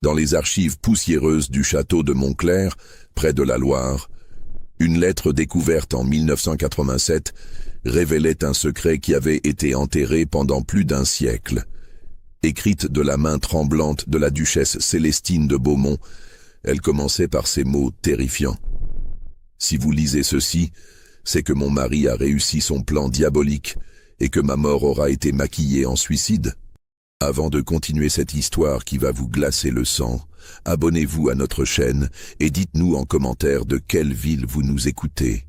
Dans les archives poussiéreuses du château de Montclair, près de la Loire, une lettre découverte en 1987 révélait un secret qui avait été enterré pendant plus d'un siècle. Écrite de la main tremblante de la duchesse Célestine de Beaumont, elle commençait par ces mots terrifiants. « Si vous lisez ceci, c'est que mon mari a réussi son plan diabolique et que ma mort aura été maquillée en suicide. » Avant de continuer cette histoire qui va vous glacer le sang, abonnez-vous à notre chaîne et dites-nous en commentaire de quelle ville vous nous écoutez.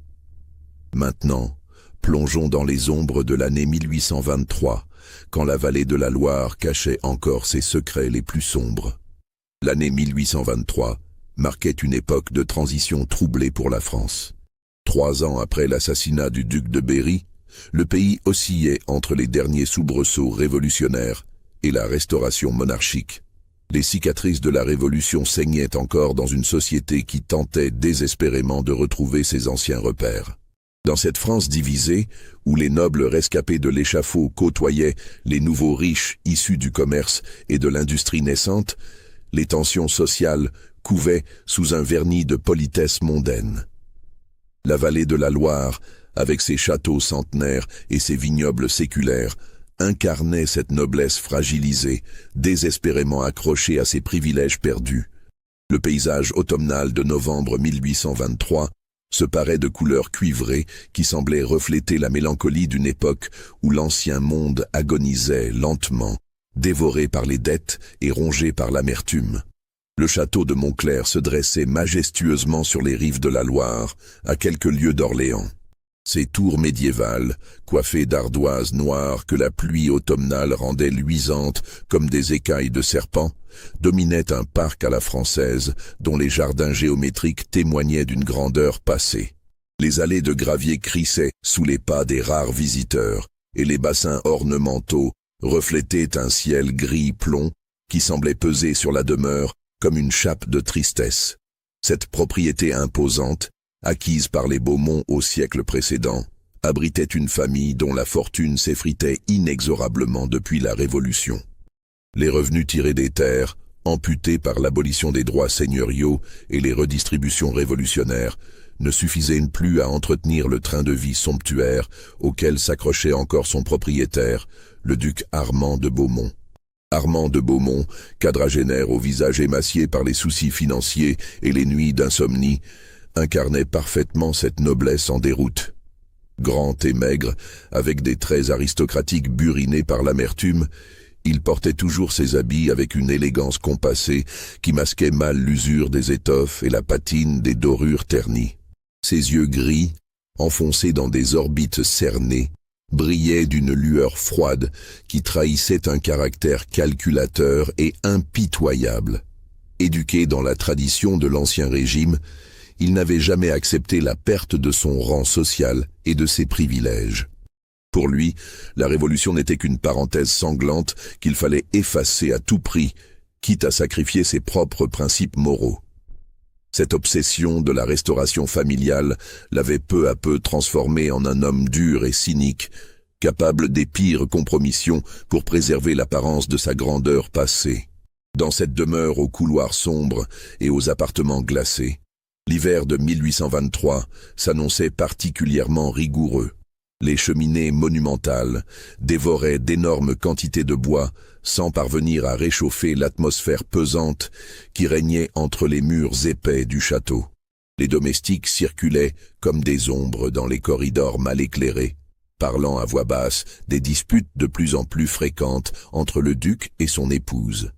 Maintenant, plongeons dans les ombres de l'année 1823, quand la vallée de la Loire cachait encore ses secrets les plus sombres. L'année 1823 marquait une époque de transition troublée pour la France. 3 ans après l'assassinat du duc de Berry, le pays oscillait entre les derniers soubresauts révolutionnaires et la restauration monarchique. Les cicatrices de la Révolution saignaient encore dans une société qui tentait désespérément de retrouver ses anciens repères. Dans cette France divisée, où les nobles rescapés de l'échafaud côtoyaient les nouveaux riches issus du commerce et de l'industrie naissante, les tensions sociales couvaient sous un vernis de politesse mondaine. La vallée de la Loire, avec ses châteaux centenaires et ses vignobles séculaires, incarnait cette noblesse fragilisée, désespérément accrochée à ses privilèges perdus. Le paysage automnal de novembre 1823 se parait de couleurs cuivrées qui semblaient refléter la mélancolie d'une époque où l'ancien monde agonisait lentement, dévoré par les dettes et rongé par l'amertume. Le château de Montclair se dressait majestueusement sur les rives de la Loire, à quelques lieues d'Orléans. Ces tours médiévales, coiffées d'ardoises noires que la pluie automnale rendait luisantes comme des écailles de serpent, dominaient un parc à la française dont les jardins géométriques témoignaient d'une grandeur passée. Les allées de gravier crissaient sous les pas des rares visiteurs, et les bassins ornementaux reflétaient un ciel gris plomb qui semblait peser sur la demeure comme une chape de tristesse. Cette propriété imposante, acquise par les Beaumont au siècle précédent, abritait une famille dont la fortune s'effritait inexorablement depuis la Révolution. Les revenus tirés des terres, amputés par l'abolition des droits seigneuriaux et les redistributions révolutionnaires, ne suffisaient plus à entretenir le train de vie somptuaire auquel s'accrochait encore son propriétaire, le duc Armand de Beaumont. Armand de Beaumont, quadragénaire au visage émacié par les soucis financiers et les nuits d'insomnie, incarnait parfaitement cette noblesse en déroute. Grand et maigre, avec des traits aristocratiques burinés par l'amertume, il portait toujours ses habits avec une élégance compassée qui masquait mal l'usure des étoffes et la patine des dorures ternies. Ses yeux gris, enfoncés dans des orbites cernées, brillaient d'une lueur froide qui trahissait un caractère calculateur et impitoyable. Éduqué dans la tradition de l'Ancien Régime, il n'avait jamais accepté la perte de son rang social et de ses privilèges. Pour lui, la Révolution n'était qu'une parenthèse sanglante qu'il fallait effacer à tout prix, quitte à sacrifier ses propres principes moraux. Cette obsession de la restauration familiale l'avait peu à peu transformé en un homme dur et cynique, capable des pires compromissions pour préserver l'apparence de sa grandeur passée. Dans cette demeure aux couloirs sombres et aux appartements glacés, l'hiver de 1823 s'annonçait particulièrement rigoureux. Les cheminées monumentales dévoraient d'énormes quantités de bois sans parvenir à réchauffer l'atmosphère pesante qui régnait entre les murs épais du château. Les domestiques circulaient comme des ombres dans les corridors mal éclairés, parlant à voix basse des disputes de plus en plus fréquentes entre le duc et son épouse.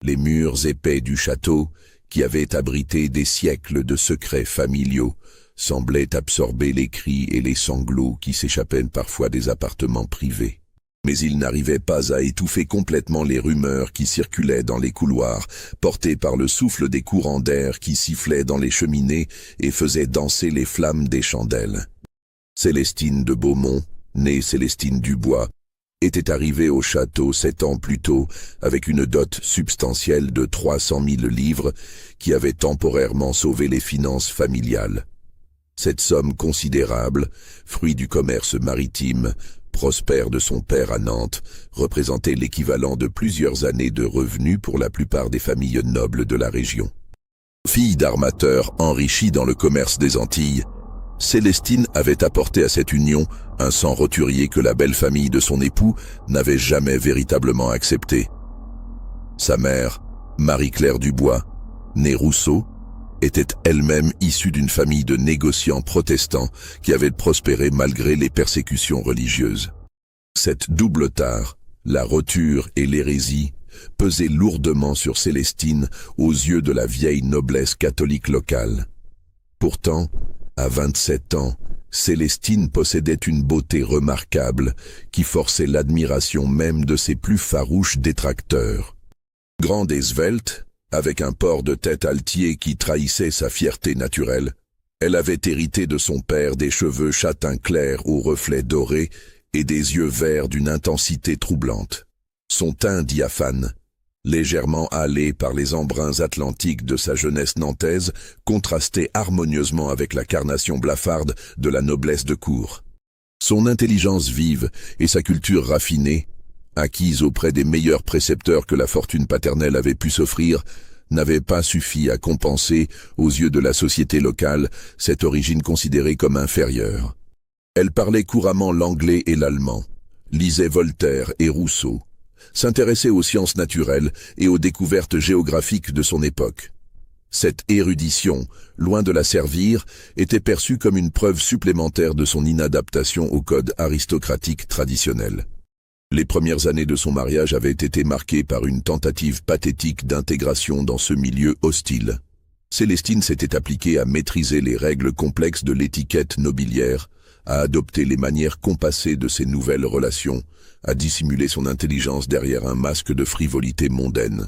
Les murs épais du château, qui avaient abrité des siècles de secrets familiaux, semblaient absorber les cris et les sanglots qui s'échappaient parfois des appartements privés. Mais ils n'arrivaient pas à étouffer complètement les rumeurs qui circulaient dans les couloirs, portées par le souffle des courants d'air qui sifflaient dans les cheminées et faisaient danser les flammes des chandelles. Célestine de Beaumont, née Célestine Dubois, était arrivée au château 7 ans plus tôt avec une dot substantielle de 300 000 livres qui avait temporairement sauvé les finances familiales. Cette somme considérable, fruit du commerce maritime, prospère de son père à Nantes représentait l'équivalent de plusieurs années de revenus pour la plupart des familles nobles de la région. Fille d'armateur enrichie dans le commerce des Antilles, Célestine avait apporté à cette union un sang roturier que la belle famille de son époux n'avait jamais véritablement accepté. Sa mère, Marie-Claire Dubois, née Rousseau, était elle-même issue d'une famille de négociants protestants qui avaient prospéré malgré les persécutions religieuses. Cette double tare, la roture et l'hérésie, pesait lourdement sur Célestine aux yeux de la vieille noblesse catholique locale. Pourtant, à 27 ans, Célestine possédait une beauté remarquable qui forçait l'admiration même de ses plus farouches détracteurs. Grande et svelte, avec un port de tête altier qui trahissait sa fierté naturelle, elle avait hérité de son père des cheveux châtain clair aux reflets dorés et des yeux verts d'une intensité troublante. Son teint diaphane, légèrement hâlé par les embruns atlantiques de sa jeunesse nantaise, contrastait harmonieusement avec la carnation blafarde de la noblesse de cour. Son intelligence vive et sa culture raffinée, acquise auprès des meilleurs précepteurs que la fortune paternelle avait pu s'offrir, n'avaient pas suffi à compenser, aux yeux de la société locale, cette origine considérée comme inférieure. Elle parlait couramment l'anglais et l'allemand, lisait Voltaire et Rousseau, s'intéressait aux sciences naturelles et aux découvertes géographiques de son époque. Cette érudition, loin de la servir, était perçue comme une preuve supplémentaire de son inadaptation au code aristocratique traditionnel. Les premières années de son mariage avaient été marquées par une tentative pathétique d'intégration dans ce milieu hostile. Célestine s'était appliquée à maîtriser les règles complexes de l'étiquette nobiliaire, à adopter les manières compassées de ses nouvelles relations, à dissimuler son intelligence derrière un masque de frivolité mondaine.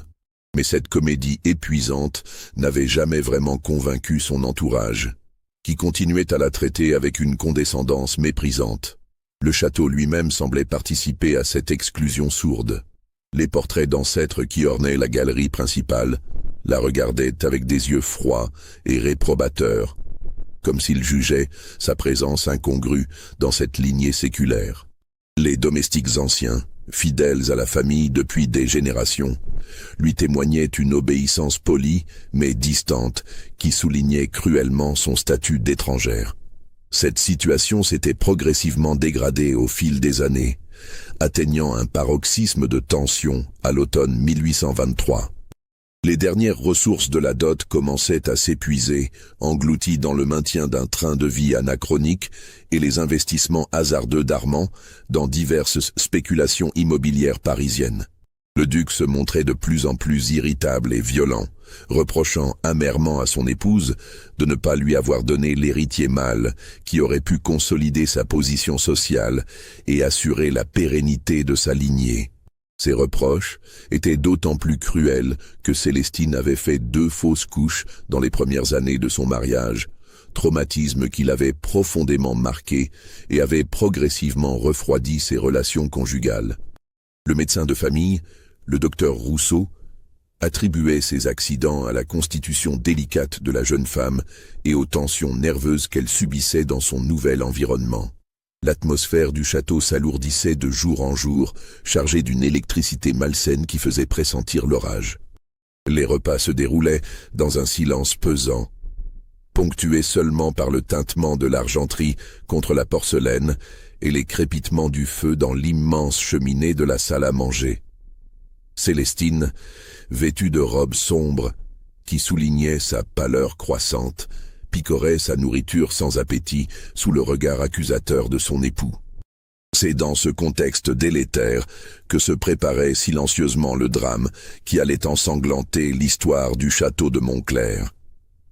Mais cette comédie épuisante n'avait jamais vraiment convaincu son entourage, qui continuait à la traiter avec une condescendance méprisante. Le château lui-même semblait participer à cette exclusion sourde. Les portraits d'ancêtres qui ornaient la galerie principale la regardaient avec des yeux froids et réprobateurs, comme s'ils jugeaient sa présence incongrue dans cette lignée séculaire. Les domestiques anciens, fidèles à la famille depuis des générations, lui témoignaient une obéissance polie mais distante qui soulignait cruellement son statut d'étrangère. Cette situation s'était progressivement dégradée au fil des années, atteignant un paroxysme de tension à l'automne 1823. Les dernières ressources de la dot commençaient à s'épuiser, englouties dans le maintien d'un train de vie anachronique et les investissements hasardeux d'Armand dans diverses spéculations immobilières parisiennes. Le duc se montrait de plus en plus irritable et violent, reprochant amèrement à son épouse de ne pas lui avoir donné l'héritier mâle qui aurait pu consolider sa position sociale et assurer la pérennité de sa lignée. Ces reproches étaient d'autant plus cruels que Célestine avait fait 2 fausses couches dans les premières années de son mariage, traumatisme qui l'avait profondément marqué et avait progressivement refroidi ses relations conjugales. Le médecin de famille, le docteur Rousseau, attribuait ces accidents à la constitution délicate de la jeune femme et aux tensions nerveuses qu'elle subissait dans son nouvel environnement. L'atmosphère du château s'alourdissait de jour en jour, chargée d'une électricité malsaine qui faisait pressentir l'orage. Les repas se déroulaient dans un silence pesant, ponctué seulement par le tintement de l'argenterie contre la porcelaine et les crépitements du feu dans l'immense cheminée de la salle à manger. Célestine, vêtue de robes sombres, qui soulignaient sa pâleur croissante, picorait sa nourriture sans appétit sous le regard accusateur de son époux. C'est dans ce contexte délétère que se préparait silencieusement le drame qui allait ensanglanter l'histoire du château de Montclair.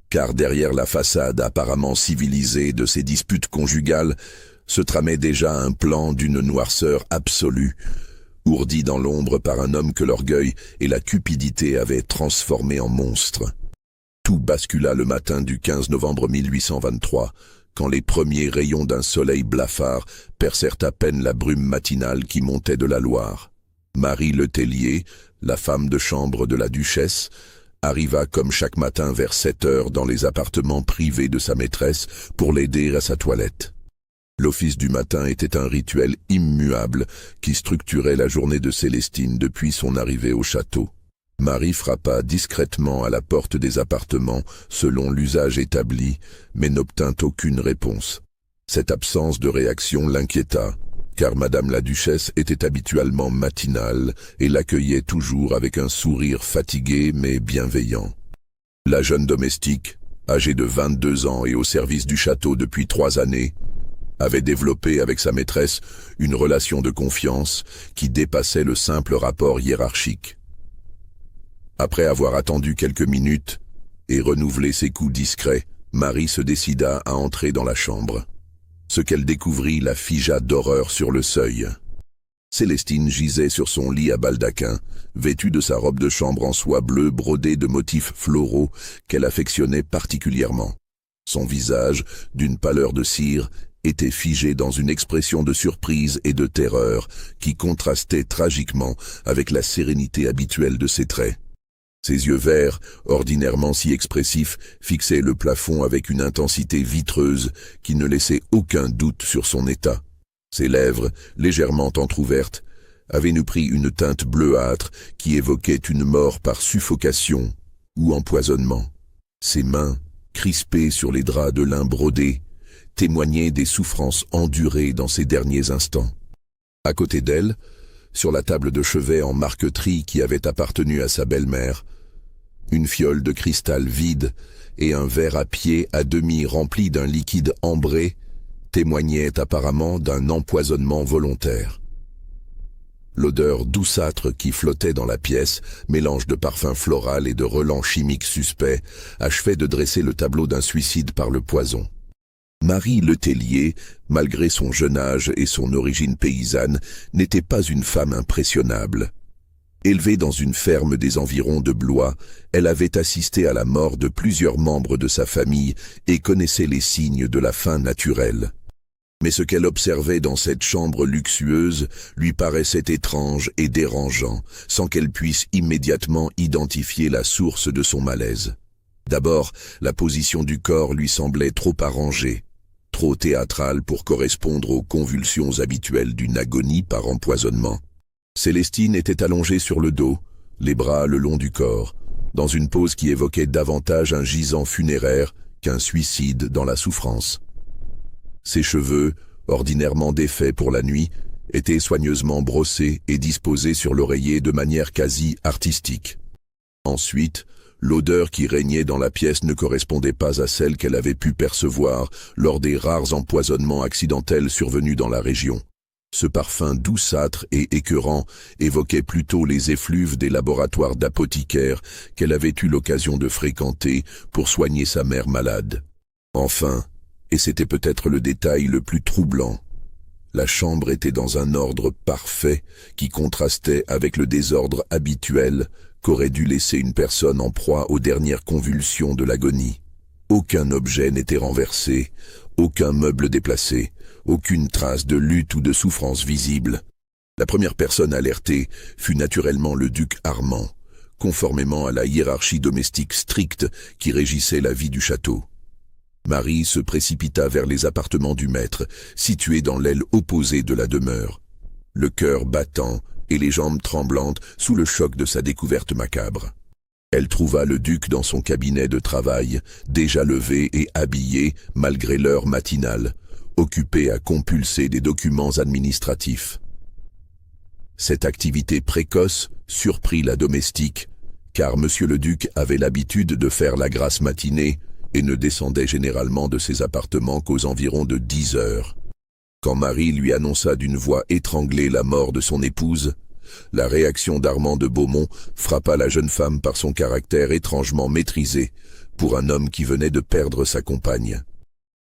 Car derrière la façade apparemment civilisée de ces disputes conjugales se tramait déjà un plan d'une noirceur absolue, ourdi dans l'ombre par un homme que l'orgueil et la cupidité avaient transformé en monstre. Tout bascula le matin du 15 novembre 1823, quand les premiers rayons d'un soleil blafard percèrent à peine la brume matinale qui montait de la Loire. Marie Letellier, la femme de chambre de la duchesse, arriva comme chaque matin vers 7 heures dans les appartements privés de sa maîtresse pour l'aider à sa toilette. L'office du matin était un rituel immuable qui structurait la journée de Célestine depuis son arrivée au château. Marie frappa discrètement à la porte des appartements selon l'usage établi, mais n'obtint aucune réponse. Cette absence de réaction l'inquiéta, car Madame la Duchesse était habituellement matinale et l'accueillait toujours avec un sourire fatigué mais bienveillant. La jeune domestique, âgée de 22 ans et au service du château depuis 3 années, avait développé avec sa maîtresse une relation de confiance qui dépassait le simple rapport hiérarchique. Après avoir attendu quelques minutes et renouvelé ses coups discrets, Marie se décida à entrer dans la chambre. Ce qu'elle découvrit la figea d'horreur sur le seuil. Célestine gisait sur son lit à baldaquin, vêtue de sa robe de chambre en soie bleue brodée de motifs floraux qu'elle affectionnait particulièrement. Son visage, d'une pâleur de cire, était figé dans une expression de surprise et de terreur qui contrastait tragiquement avec la sérénité habituelle de ses traits. Ses yeux verts, ordinairement si expressifs, fixaient le plafond avec une intensité vitreuse qui ne laissait aucun doute sur son état. Ses lèvres, légèrement entr'ouvertes, avaient nous pris une teinte bleuâtre qui évoquait une mort par suffocation ou empoisonnement. Ses mains, crispées sur les draps de lin brodés, témoignaient des souffrances endurées dans ces derniers instants. À côté d'elle, sur la table de chevet en marqueterie qui avait appartenu à sa belle-mère, une fiole de cristal vide et un verre à pied à demi rempli d'un liquide ambré témoignaient apparemment d'un empoisonnement volontaire. L'odeur douceâtre qui flottait dans la pièce, mélange de parfums floral et de relents chimiques suspects, achevait de dresser le tableau d'un suicide par le poison. Marie Letellier, malgré son jeune âge et son origine paysanne, n'était pas une femme impressionnable. Élevée dans une ferme des environs de Blois, elle avait assisté à la mort de plusieurs membres de sa famille et connaissait les signes de la fin naturelle. Mais ce qu'elle observait dans cette chambre luxueuse lui paraissait étrange et dérangeant, sans qu'elle puisse immédiatement identifier la source de son malaise. D'abord, la position du corps lui semblait trop arrangée, trop théâtrale pour correspondre aux convulsions habituelles d'une agonie par empoisonnement. Célestine était allongée sur le dos, les bras le long du corps, dans une pose qui évoquait davantage un gisant funéraire qu'un suicide dans la souffrance. Ses cheveux, ordinairement défaits pour la nuit, étaient soigneusement brossés et disposés sur l'oreiller de manière quasi artistique. Ensuite, l'odeur qui régnait dans la pièce ne correspondait pas à celle qu'elle avait pu percevoir lors des rares empoisonnements accidentels survenus dans la région. Ce parfum douceâtre et écœurant évoquait plutôt les effluves des laboratoires d'apothicaires qu'elle avait eu l'occasion de fréquenter pour soigner sa mère malade. Enfin, et c'était peut-être le détail le plus troublant, la chambre était dans un ordre parfait qui contrastait avec le désordre habituel qu'aurait dû laisser une personne en proie aux dernières convulsions de l'agonie. Aucun objet n'était renversé, aucun meuble déplacé, aucune trace de lutte ou de souffrance visible. La première personne alertée fut naturellement le duc Armand, conformément à la hiérarchie domestique stricte qui régissait la vie du château. Marie se précipita vers les appartements du maître, situés dans l'aile opposée de la demeure, le cœur battant et les jambes tremblantes sous le choc de sa découverte macabre. Elle trouva le duc dans son cabinet de travail, déjà levé et habillé malgré l'heure matinale, occupé à compulser des documents administratifs. Cette activité précoce surprit la domestique, car monsieur le duc avait l'habitude de faire la grasse matinée et ne descendait généralement de ses appartements qu'aux environs de 10 heures. Quand Marie lui annonça d'une voix étranglée la mort de son épouse, la réaction d'Armand de Beaumont frappa la jeune femme par son caractère étrangement maîtrisé pour un homme qui venait de perdre sa compagne.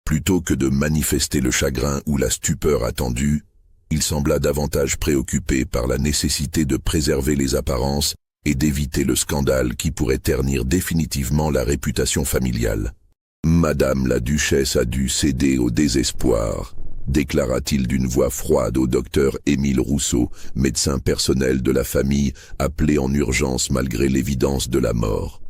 Plutôt que de manifester le chagrin ou la stupeur attendue, il sembla davantage préoccupé par la nécessité de préserver les apparences et d'éviter le scandale qui pourrait ternir définitivement la réputation familiale. « Madame la Duchesse a dû céder au désespoir », déclara-t-il d'une voix froide au docteur Émile Rousseau, médecin personnel de la famille, appelé en urgence malgré l'évidence de la mort.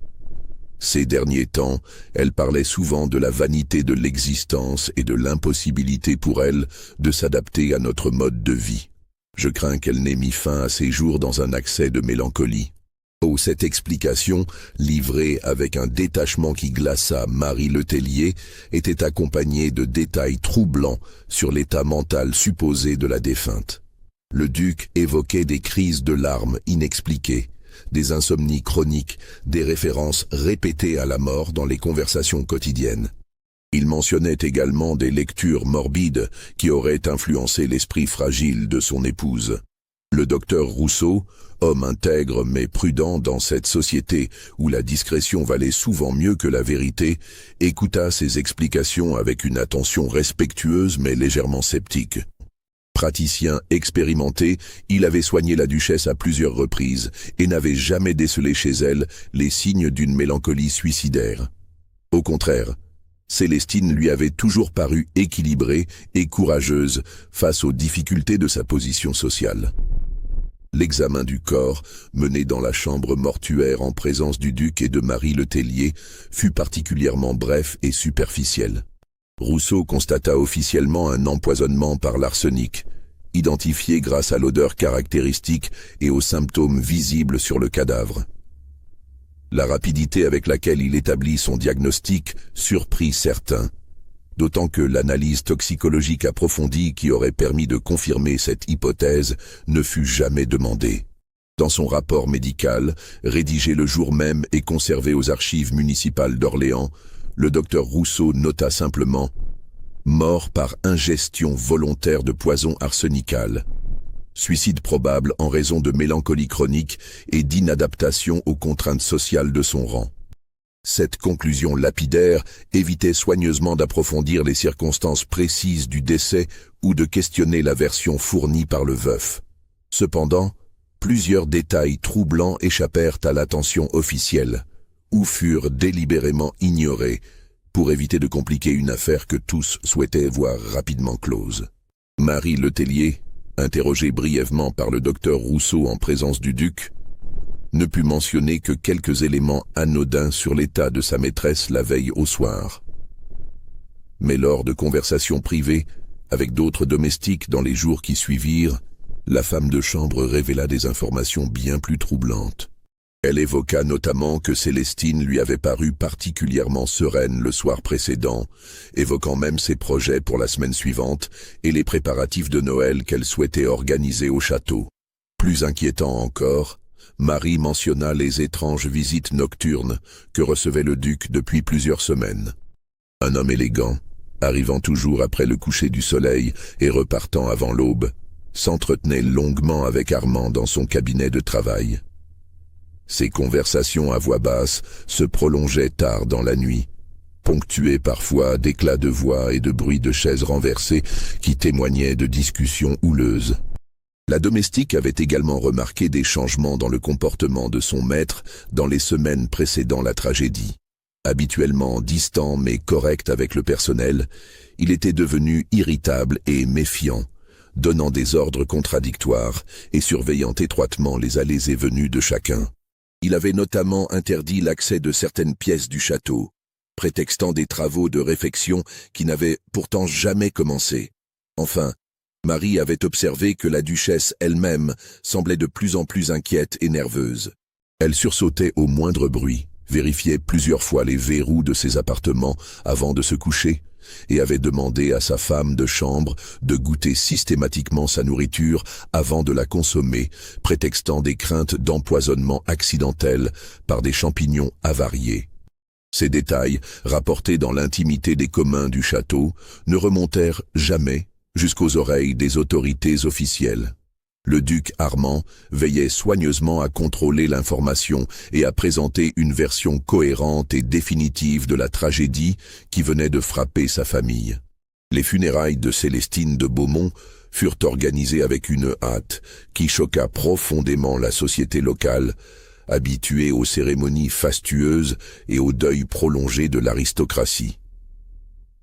Ces derniers temps, elle parlait souvent de la vanité de l'existence et de l'impossibilité pour elle de s'adapter à notre mode de vie. Je crains qu'elle n'ait mis fin à ses jours dans un accès de mélancolie. Oh, cette explication, livrée avec un détachement qui glaça Marie Letellier, était accompagnée de détails troublants sur l'état mental supposé de la défunte. Le duc évoquait des crises de larmes inexpliquées, des insomnies chroniques, des références répétées à la mort dans les conversations quotidiennes. Il mentionnait également des lectures morbides qui auraient influencé l'esprit fragile de son épouse. Le docteur Rousseau, homme intègre mais prudent dans cette société où la discrétion valait souvent mieux que la vérité, écouta ces explications avec une attention respectueuse mais légèrement sceptique. Praticien expérimenté, il avait soigné la duchesse à plusieurs reprises et n'avait jamais décelé chez elle les signes d'une mélancolie suicidaire. Au contraire, Célestine lui avait toujours paru équilibrée et courageuse face aux difficultés de sa position sociale. L'examen du corps, mené dans la chambre mortuaire en présence du duc et de Marie Letellier, fut particulièrement bref et superficiel. Rousseau constata officiellement un empoisonnement par l'arsenic, identifié grâce à l'odeur caractéristique et aux symptômes visibles sur le cadavre. La rapidité avec laquelle il établit son diagnostic surprit certains, d'autant que l'analyse toxicologique approfondie qui aurait permis de confirmer cette hypothèse ne fut jamais demandée. Dans son rapport médical, rédigé le jour même et conservé aux archives municipales d'Orléans, le docteur Rousseau nota simplement « Mort par ingestion volontaire de poison arsenical ». Suicide probable en raison de mélancolie chronique et d'inadaptation aux contraintes sociales de son rang. Cette conclusion lapidaire évitait soigneusement d'approfondir les circonstances précises du décès ou de questionner la version fournie par le veuf. Cependant, plusieurs détails troublants échappèrent à l'attention officielle, ou furent délibérément ignorés, pour éviter de compliquer une affaire que tous souhaitaient voir rapidement close. Marie Letellier, interrogée brièvement par le docteur Rousseau en présence du duc, ne put mentionner que quelques éléments anodins sur l'état de sa maîtresse la veille au soir. Mais lors de conversations privées, avec d'autres domestiques dans les jours qui suivirent, la femme de chambre révéla des informations bien plus troublantes. Elle évoqua notamment que Célestine lui avait paru particulièrement sereine le soir précédent, évoquant même ses projets pour la semaine suivante et les préparatifs de Noël qu'elle souhaitait organiser au château. Plus inquiétant encore, Marie mentionna les étranges visites nocturnes que recevait le duc depuis plusieurs semaines. Un homme élégant, arrivant toujours après le coucher du soleil et repartant avant l'aube, s'entretenait longuement avec Armand dans son cabinet de travail. Ces conversations à voix basse se prolongeaient tard dans la nuit, ponctuées parfois d'éclats de voix et de bruits de chaises renversées qui témoignaient de discussions houleuses. La domestique avait également remarqué des changements dans le comportement de son maître dans les semaines précédant la tragédie. Habituellement distant mais correct avec le personnel, il était devenu irritable et méfiant, donnant des ordres contradictoires et surveillant étroitement les allées et venues de chacun. Il avait notamment interdit l'accès de certaines pièces du château, prétextant des travaux de réfection qui n'avaient pourtant jamais commencé. Enfin, Marie avait observé que la duchesse elle-même semblait de plus en plus inquiète et nerveuse. Elle sursautait au moindre bruit, vérifiait plusieurs fois les verrous de ses appartements avant de se coucher, et avait demandé à sa femme de chambre de goûter systématiquement sa nourriture avant de la consommer, prétextant des craintes d'empoisonnement accidentel par des champignons avariés. Ces détails, rapportés dans l'intimité des communs du château, ne remontèrent jamais jusqu'aux oreilles des autorités officielles. Le duc Armand veillait soigneusement à contrôler l'information et à présenter une version cohérente et définitive de la tragédie qui venait de frapper sa famille. Les funérailles de Célestine de Beaumont furent organisées avec une hâte qui choqua profondément la société locale, habituée aux cérémonies fastueuses et au deuil prolongé de l'aristocratie.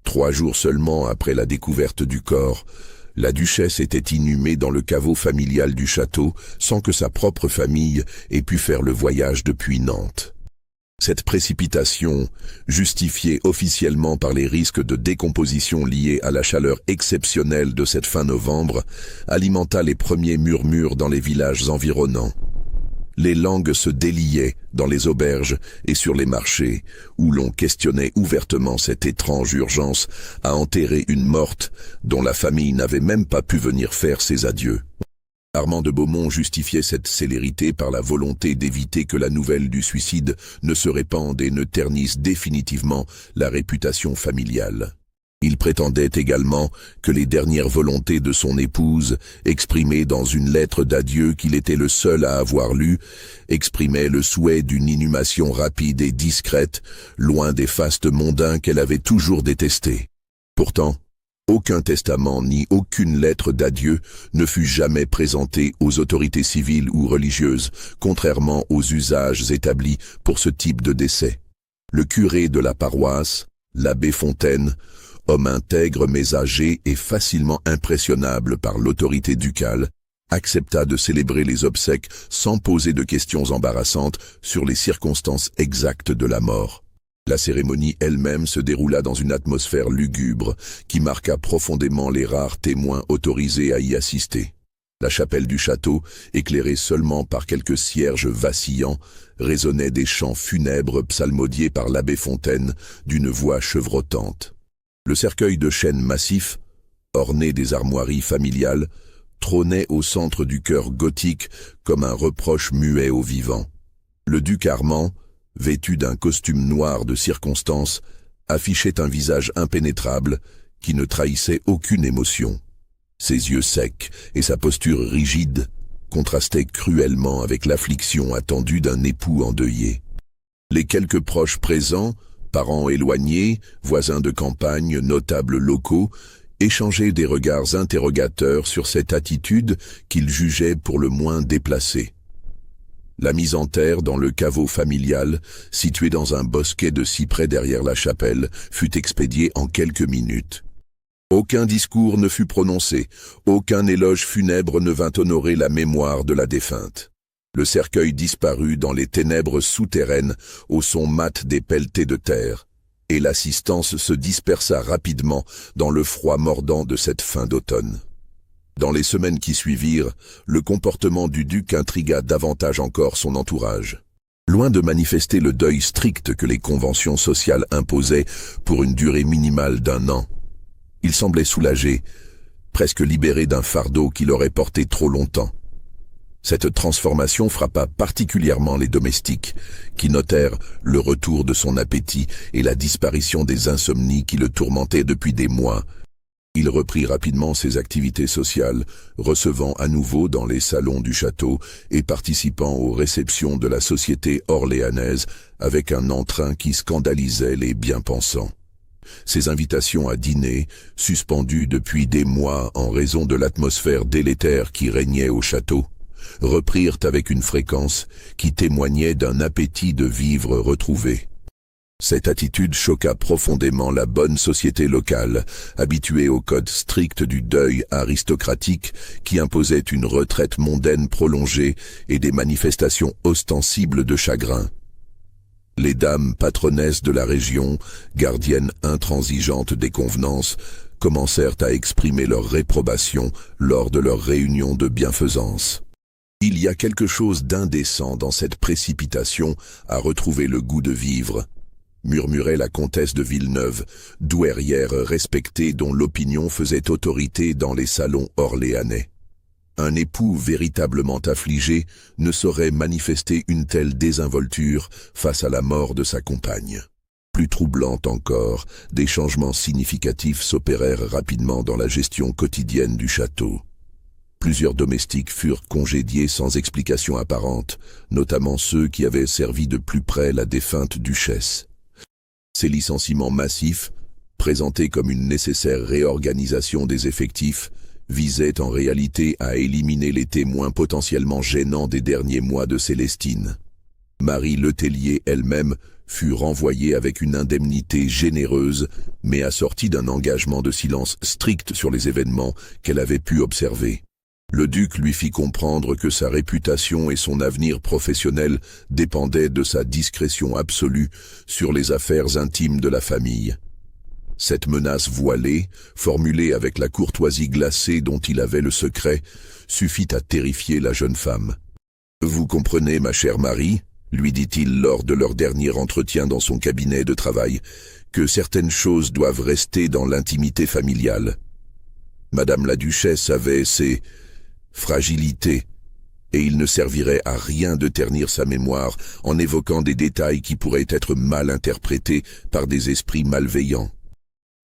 3 jours seulement après la découverte du corps, la duchesse était inhumée dans le caveau familial du château sans que sa propre famille ait pu faire le voyage depuis Nantes. Cette précipitation, justifiée officiellement par les risques de décomposition liés à la chaleur exceptionnelle de cette fin novembre, alimenta les premiers murmures dans les villages environnants. Les langues se déliaient dans les auberges et sur les marchés, où l'on questionnait ouvertement cette étrange urgence à enterrer une morte dont la famille n'avait même pas pu venir faire ses adieux. Armand de Beaumont justifiait cette célérité par la volonté d'éviter que la nouvelle du suicide ne se répande et ne ternisse définitivement la réputation familiale. Il prétendait également que les dernières volontés de son épouse, exprimées dans une lettre d'adieu qu'il était le seul à avoir lue, exprimaient le souhait d'une inhumation rapide et discrète, loin des fastes mondains qu'elle avait toujours détestés. Pourtant, aucun testament ni aucune lettre d'adieu ne fut jamais présenté aux autorités civiles ou religieuses, contrairement aux usages établis pour ce type de décès. Le curé de la paroisse, l'abbé Fontaine, homme intègre mais âgé et facilement impressionnable par l'autorité ducale, accepta de célébrer les obsèques sans poser de questions embarrassantes sur les circonstances exactes de la mort. La cérémonie elle-même se déroula dans une atmosphère lugubre qui marqua profondément les rares témoins autorisés à y assister. La chapelle du château, éclairée seulement par quelques cierges vacillants, résonnait des chants funèbres psalmodiés par l'abbé Fontaine d'une voix chevrotante. Le cercueil de chêne massif, orné des armoiries familiales, trônait au centre du chœur gothique comme un reproche muet aux vivants. Le duc Armand, vêtu d'un costume noir de circonstance, affichait un visage impénétrable qui ne trahissait aucune émotion. Ses yeux secs et sa posture rigide contrastaient cruellement avec l'affliction attendue d'un époux endeuillé. Les quelques proches présents, parents éloignés, voisins de campagne, notables locaux, échangeaient des regards interrogateurs sur cette attitude qu'ils jugeaient pour le moins déplacée. La mise en terre dans le caveau familial, situé dans un bosquet de cyprès derrière la chapelle, fut expédiée en quelques minutes. Aucun discours ne fut prononcé, aucun éloge funèbre ne vint honorer la mémoire de la défunte. Le cercueil disparut dans les ténèbres souterraines au son mat des pelletées de terre, et l'assistance se dispersa rapidement dans le froid mordant de cette fin d'automne. Dans les semaines qui suivirent, le comportement du duc intrigua davantage encore son entourage. Loin de manifester le deuil strict que les conventions sociales imposaient pour une durée minimale d'1 an, il semblait soulagé, presque libéré d'un fardeau qu'il aurait porté trop longtemps. Cette transformation frappa particulièrement les domestiques, qui notèrent le retour de son appétit et la disparition des insomnies qui le tourmentaient depuis des mois. Il reprit rapidement ses activités sociales, recevant à nouveau dans les salons du château et participant aux réceptions de la société orléanaise avec un entrain qui scandalisait les bien-pensants. Ses invitations à dîner, suspendues depuis des mois en raison de l'atmosphère délétère qui régnait au château, reprirent avec une fréquence qui témoignait d'un appétit de vivre retrouvé. Cette attitude choqua profondément la bonne société locale, habituée au code strict du deuil aristocratique qui imposait une retraite mondaine prolongée et des manifestations ostensibles de chagrin. Les dames patronesses de la région, gardiennes intransigeantes des convenances, commencèrent à exprimer leur réprobation lors de leurs réunions de bienfaisance. Il y a quelque chose d'indécent dans cette précipitation à retrouver le goût de vivre, murmurait la comtesse de Villeneuve, douairière respectée dont l'opinion faisait autorité dans les salons orléanais. Un époux véritablement affligé ne saurait manifester une telle désinvolture face à la mort de sa compagne. Plus troublante encore, des changements significatifs s'opérèrent rapidement dans la gestion quotidienne du château. Plusieurs domestiques furent congédiés sans explication apparente, notamment ceux qui avaient servi de plus près la défunte duchesse. Ces licenciements massifs, présentés comme une nécessaire réorganisation des effectifs, visaient en réalité à éliminer les témoins potentiellement gênants des derniers mois de Célestine. Marie Letellier elle-même fut renvoyée avec une indemnité généreuse, mais assortie d'un engagement de silence strict sur les événements qu'elle avait pu observer. Le duc lui fit comprendre que sa réputation et son avenir professionnel dépendaient de sa discrétion absolue sur les affaires intimes de la famille. Cette menace voilée, formulée avec la courtoisie glacée dont il avait le secret, suffit à terrifier la jeune femme. « Vous comprenez, ma chère Marie ?» lui dit-il lors de leur dernier entretien dans son cabinet de travail, que certaines choses doivent rester dans l'intimité familiale. Madame la duchesse avait ses fragilités, et il ne servirait à rien de ternir sa mémoire en évoquant des détails qui pourraient être mal interprétés par des esprits malveillants.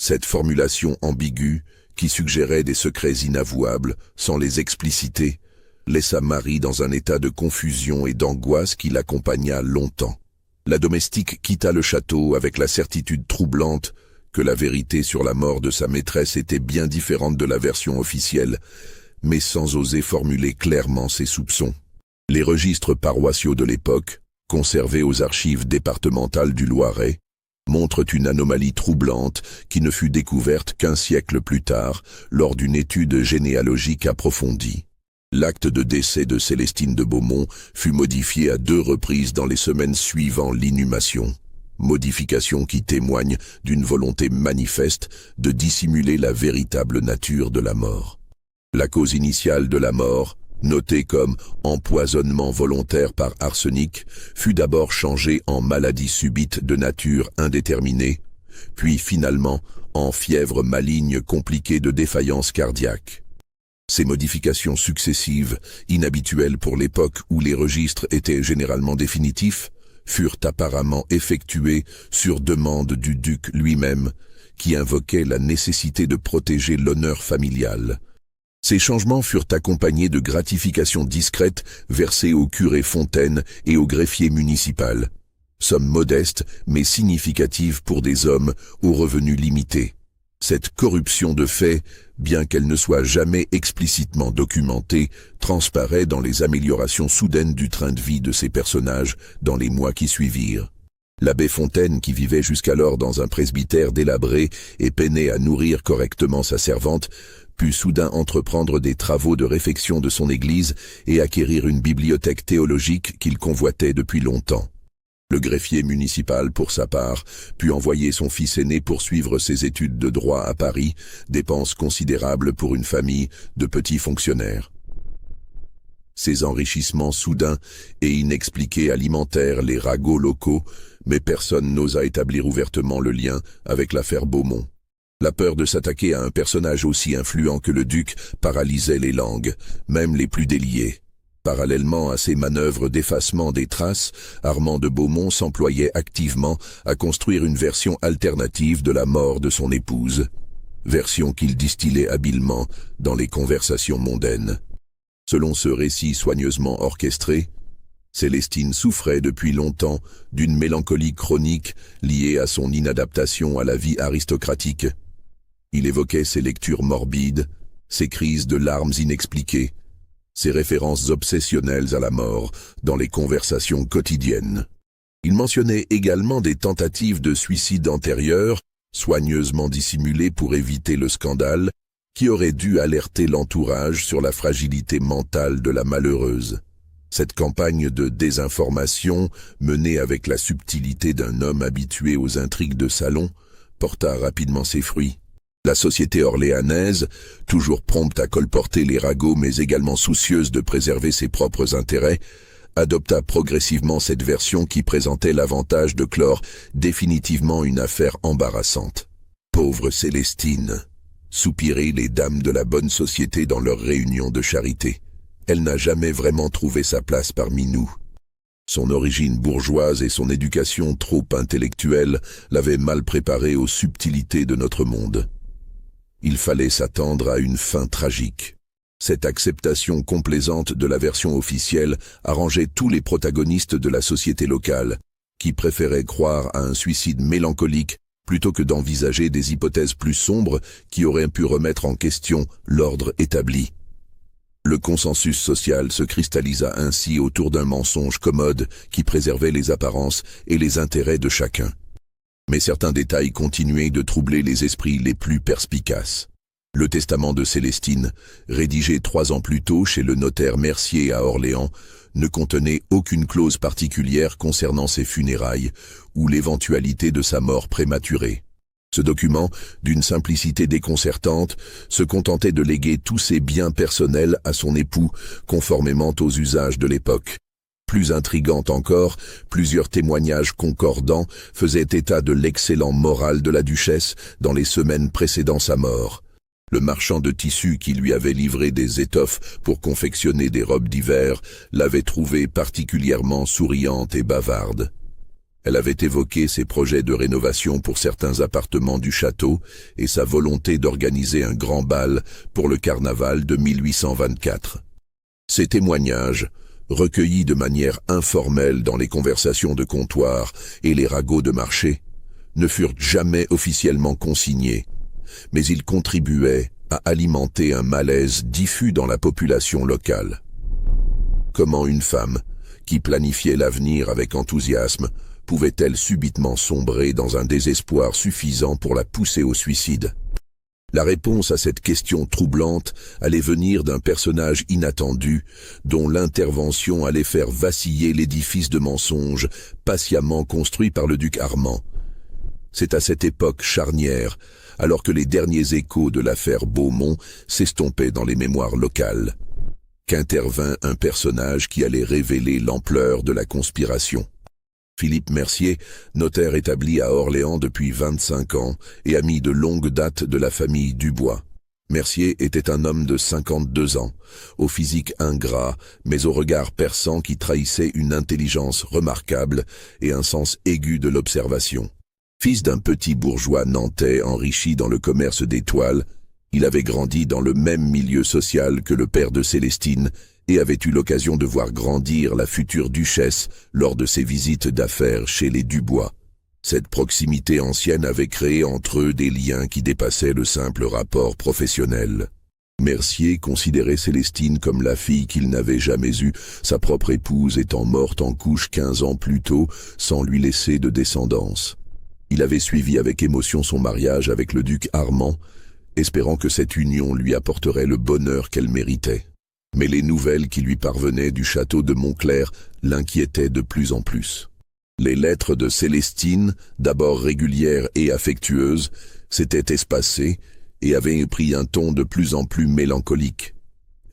Cette formulation ambiguë, qui suggérait des secrets inavouables, sans les expliciter, laissa Marie dans un état de confusion et d'angoisse qui l'accompagna longtemps. La domestique quitta le château avec la certitude troublante que la vérité sur la mort de sa maîtresse était bien différente de la version officielle, mais sans oser formuler clairement ses soupçons. Les registres paroissiaux de l'époque, conservés aux archives départementales du Loiret, montrent une anomalie troublante qui ne fut découverte qu'un siècle plus tard lors d'une étude généalogique approfondie. L'acte de décès de Célestine de Beaumont fut modifié à 2 reprises dans les semaines suivant l'inhumation. Modification qui témoigne d'une volonté manifeste de dissimuler la véritable nature de la mort. La cause initiale de la mort, notée comme empoisonnement volontaire par arsenic, fut d'abord changée en maladie subite de nature indéterminée, puis finalement en fièvre maligne compliquée de défaillance cardiaque. Ces modifications successives, inhabituelles pour l'époque où les registres étaient généralement définitifs, furent apparemment effectuées sur demande du duc lui-même, qui invoquait la nécessité de protéger l'honneur familial. Ces changements furent accompagnés de gratifications discrètes versées au curé Fontaine et au greffier municipal. Somme modeste mais significative pour des hommes aux revenus limités. Cette corruption de fait, bien qu'elle ne soit jamais explicitement documentée, transparaît dans les améliorations soudaines du train de vie de ces personnages dans les mois qui suivirent. L'abbé Fontaine, qui vivait jusqu'alors dans un presbytère délabré et peinait à nourrir correctement sa servante, put soudain entreprendre des travaux de réfection de son église et acquérir une bibliothèque théologique qu'il convoitait depuis longtemps. Le greffier municipal, pour sa part, put envoyer son fils aîné poursuivre ses études de droit à Paris, dépenses considérables pour une famille de petits fonctionnaires. Ces enrichissements soudains et inexpliqués alimentèrent les ragots locaux, mais personne n'osa établir ouvertement le lien avec l'affaire Beaumont. La peur de s'attaquer à un personnage aussi influent que le duc paralysait les langues, même les plus déliées. Parallèlement à ces manœuvres d'effacement des traces, Armand de Beaumont s'employait activement à construire une version alternative de la mort de son épouse, version qu'il distillait habilement dans les conversations mondaines. Selon ce récit soigneusement orchestré, Célestine souffrait depuis longtemps d'une mélancolie chronique liée à son inadaptation à la vie aristocratique. Il évoquait ses lectures morbides, ses crises de larmes inexpliquées, ses références obsessionnelles à la mort dans les conversations quotidiennes. Il mentionnait également des tentatives de suicide antérieures, soigneusement dissimulées pour éviter le scandale, qui auraient dû alerter l'entourage sur la fragilité mentale de la malheureuse. Cette campagne de désinformation, menée avec la subtilité d'un homme habitué aux intrigues de salon, porta rapidement ses fruits. La société orléanaise, toujours prompte à colporter les ragots mais également soucieuse de préserver ses propres intérêts, adopta progressivement cette version qui présentait l'avantage de clore définitivement une affaire embarrassante. Pauvre Célestine, soupiraient les dames de la bonne société dans leurs réunions de charité. Elle n'a jamais vraiment trouvé sa place parmi nous. Son origine bourgeoise et son éducation trop intellectuelle l'avaient mal préparée aux subtilités de notre monde. Il fallait s'attendre à une fin tragique. Cette acceptation complaisante de la version officielle arrangeait tous les protagonistes de la société locale, qui préféraient croire à un suicide mélancolique plutôt que d'envisager des hypothèses plus sombres qui auraient pu remettre en question l'ordre établi. Le consensus social se cristallisa ainsi autour d'un mensonge commode qui préservait les apparences et les intérêts de chacun. Mais certains détails continuaient de troubler les esprits les plus perspicaces. Le testament de Célestine, rédigé 3 ans plus tôt chez le notaire Mercier à Orléans, ne contenait aucune clause particulière concernant ses funérailles ou l'éventualité de sa mort prématurée. Ce document, d'une simplicité déconcertante, se contentait de léguer tous ses biens personnels à son époux, conformément aux usages de l'époque. Plus intrigant encore, plusieurs témoignages concordants faisaient état de l'excellent moral de la duchesse dans les semaines précédant sa mort. Le marchand de tissus qui lui avait livré des étoffes pour confectionner des robes d'hiver l'avait trouvée particulièrement souriante et bavarde. Elle avait évoqué ses projets de rénovation pour certains appartements du château et sa volonté d'organiser un grand bal pour le carnaval de 1824. Ces témoignages, recueillis de manière informelle dans les conversations de comptoir et les ragots de marché, ne furent jamais officiellement consignés, mais ils contribuaient à alimenter un malaise diffus dans la population locale. Comment une femme, qui planifiait l'avenir avec enthousiasme, pouvait-elle subitement sombrer dans un désespoir suffisant pour la pousser au suicide? La réponse à cette question troublante allait venir d'un personnage inattendu, dont l'intervention allait faire vaciller l'édifice de mensonges patiemment construit par le duc Armand. C'est à cette époque charnière, alors que les derniers échos de l'affaire Beaumont s'estompaient dans les mémoires locales, qu'intervint un personnage qui allait révéler l'ampleur de la conspiration. Philippe Mercier, notaire établi à Orléans depuis 25 ans et ami de longue date de la famille Dubois. Mercier était un homme de 52 ans, au physique ingrat, mais au regard perçant qui trahissait une intelligence remarquable et un sens aigu de l'observation. Fils d'un petit bourgeois nantais enrichi dans le commerce des toiles, il avait grandi dans le même milieu social que le père de Célestine et avait eu l'occasion de voir grandir la future duchesse lors de ses visites d'affaires chez les Dubois. Cette proximité ancienne avait créé entre eux des liens qui dépassaient le simple rapport professionnel. Mercier considérait Célestine comme la fille qu'il n'avait jamais eue, sa propre épouse étant morte en couche 15 ans plus tôt sans lui laisser de descendance. Il avait suivi avec émotion son mariage avec le duc Armand, espérant que cette union lui apporterait le bonheur qu'elle méritait. Mais les nouvelles qui lui parvenaient du château de Montclair l'inquiétaient de plus en plus. Les lettres de Célestine, d'abord régulières et affectueuses, s'étaient espacées et avaient pris un ton de plus en plus mélancolique.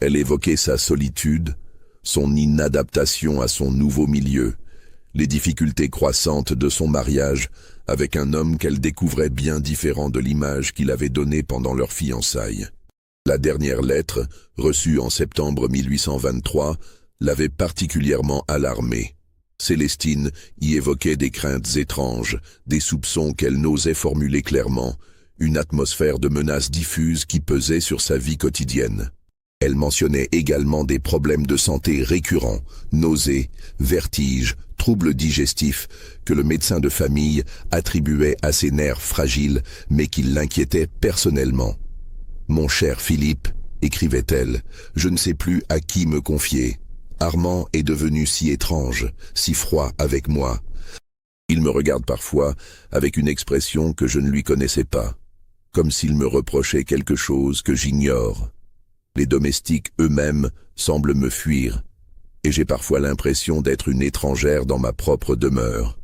Elle évoquait sa solitude, son inadaptation à son nouveau milieu, les difficultés croissantes de son mariage avec un homme qu'elle découvrait bien différent de l'image qu'il avait donnée pendant leur fiançailles. La dernière lettre, reçue en septembre 1823, l'avait particulièrement alarmée. Célestine y évoquait des craintes étranges, des soupçons qu'elle n'osait formuler clairement, une atmosphère de menace diffuse qui pesait sur sa vie quotidienne. Elle mentionnait également des problèmes de santé récurrents, nausées, vertiges, troubles digestifs, que le médecin de famille attribuait à ses nerfs fragiles, mais qui l'inquiétaient personnellement. « Mon cher Philippe, écrivait-elle, je ne sais plus à qui me confier. Armand est devenu si étrange, si froid avec moi. Il me regarde parfois avec une expression que je ne lui connaissais pas, comme s'il me reprochait quelque chose que j'ignore. Les domestiques eux-mêmes semblent me fuir, et j'ai parfois l'impression d'être une étrangère dans ma propre demeure. »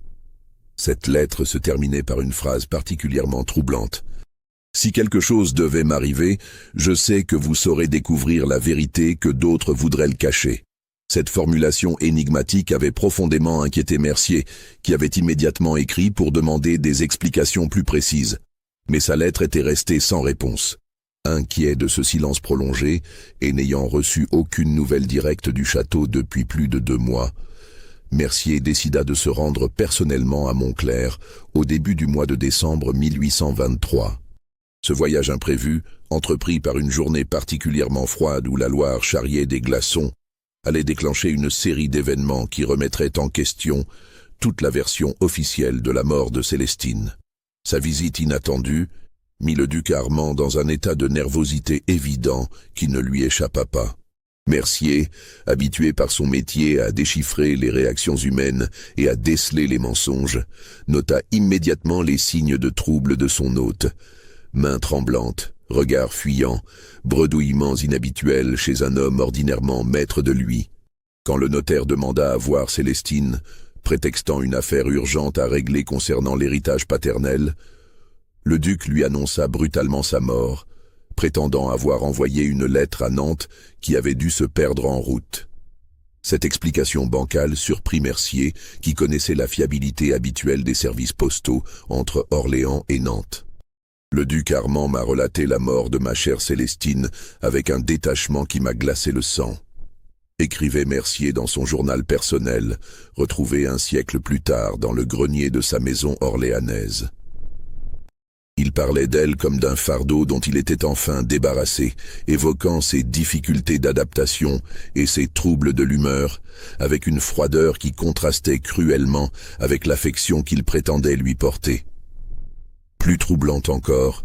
Cette lettre se terminait par une phrase particulièrement troublante. « Si quelque chose devait m'arriver, je sais que vous saurez découvrir la vérité que d'autres voudraient le cacher. » Cette formulation énigmatique avait profondément inquiété Mercier, qui avait immédiatement écrit pour demander des explications plus précises. Mais sa lettre était restée sans réponse. Inquiet de ce silence prolongé, et n'ayant reçu aucune nouvelle directe du château depuis plus de 2 mois, Mercier décida de se rendre personnellement à Montclair au début du mois de décembre 1823. Ce voyage imprévu, entrepris par une journée particulièrement froide où la Loire charriait des glaçons, allait déclencher une série d'événements qui remettraient en question toute la version officielle de la mort de Célestine. Sa visite inattendue mit le duc Armand dans un état de nervosité évident qui ne lui échappa pas. Mercier, habitué par son métier à déchiffrer les réactions humaines et à déceler les mensonges, nota immédiatement les signes de trouble de son hôte. Main tremblante, Regards fuyants, bredouillements inhabituels chez un homme ordinairement maître de lui. Quand le notaire demanda à voir Célestine, prétextant une affaire urgente à régler concernant l'héritage paternel, le duc lui annonça brutalement sa mort, prétendant avoir envoyé une lettre à Nantes qui avait dû se perdre en route. Cette explication bancale surprit Mercier, qui connaissait la fiabilité habituelle des services postaux entre Orléans et Nantes. Le duc Armand m'a relaté la mort de ma chère Célestine avec un détachement qui m'a glacé le sang. Écrivait Mercier dans son journal personnel, retrouvé un siècle plus tard dans le grenier de sa maison orléanaise. Il parlait d'elle comme d'un fardeau dont il était enfin débarrassé, évoquant ses difficultés d'adaptation et ses troubles de l'humeur, avec une froideur qui contrastait cruellement avec l'affection qu'il prétendait lui porter. Plus troublant encore,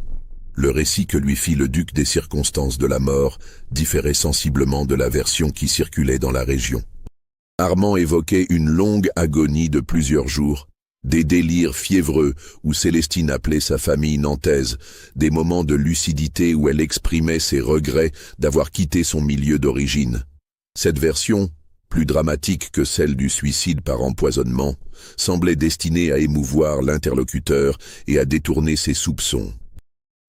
le récit que lui fit le duc des circonstances de la mort différait sensiblement de la version qui circulait dans la région. Armand évoquait une longue agonie de plusieurs jours, des délires fiévreux où Célestine appelait sa famille nantaise, des moments de lucidité où elle exprimait ses regrets d'avoir quitté son milieu d'origine. Cette version, plus dramatique que celle du suicide par empoisonnement, semblait destinée à émouvoir l'interlocuteur et à détourner ses soupçons.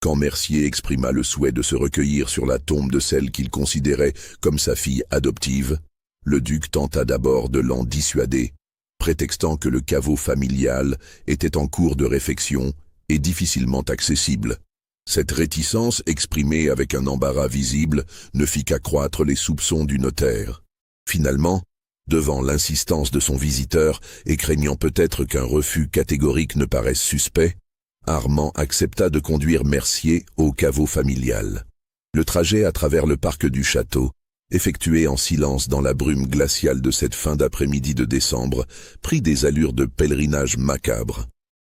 Quand Mercier exprima le souhait de se recueillir sur la tombe de celle qu'il considérait comme sa fille adoptive, le duc tenta d'abord de l'en dissuader, prétextant que le caveau familial était en cours de réfection et difficilement accessible. Cette réticence, exprimée avec un embarras visible, ne fit qu'accroître les soupçons du notaire. Finalement, devant l'insistance de son visiteur et craignant peut-être qu'un refus catégorique ne paraisse suspect, Armand accepta de conduire Mercier au caveau familial. Le trajet à travers le parc du château, effectué en silence dans la brume glaciale de cette fin d'après-midi de décembre, prit des allures de pèlerinage macabre.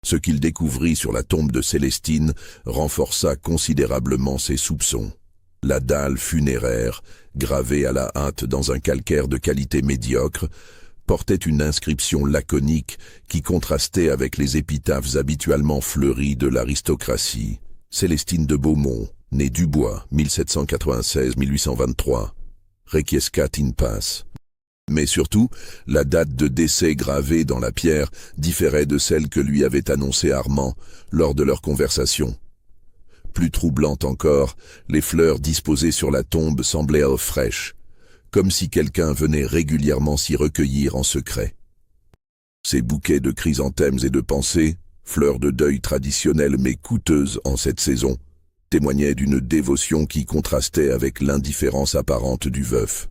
Ce qu'il découvrit sur la tombe de Célestine renforça considérablement ses soupçons. La dalle funéraire, gravée à la hâte dans un calcaire de qualité médiocre, portait une inscription laconique qui contrastait avec les épitaphes habituellement fleuries de l'aristocratie. Célestine de Beaumont, née Dubois, 1796-1823. Requiescat in pace. Mais surtout, la date de décès gravée dans la pierre différait de celle que lui avait annoncée Armand lors de leur conversation. Plus troublante encore, les fleurs disposées sur la tombe semblaient fraîches, comme si quelqu'un venait régulièrement s'y recueillir en secret. Ces bouquets de chrysanthèmes et de pensées, fleurs de deuil traditionnelles mais coûteuses en cette saison, témoignait d'une dévotion qui contrastait avec l'indifférence apparente du veuf.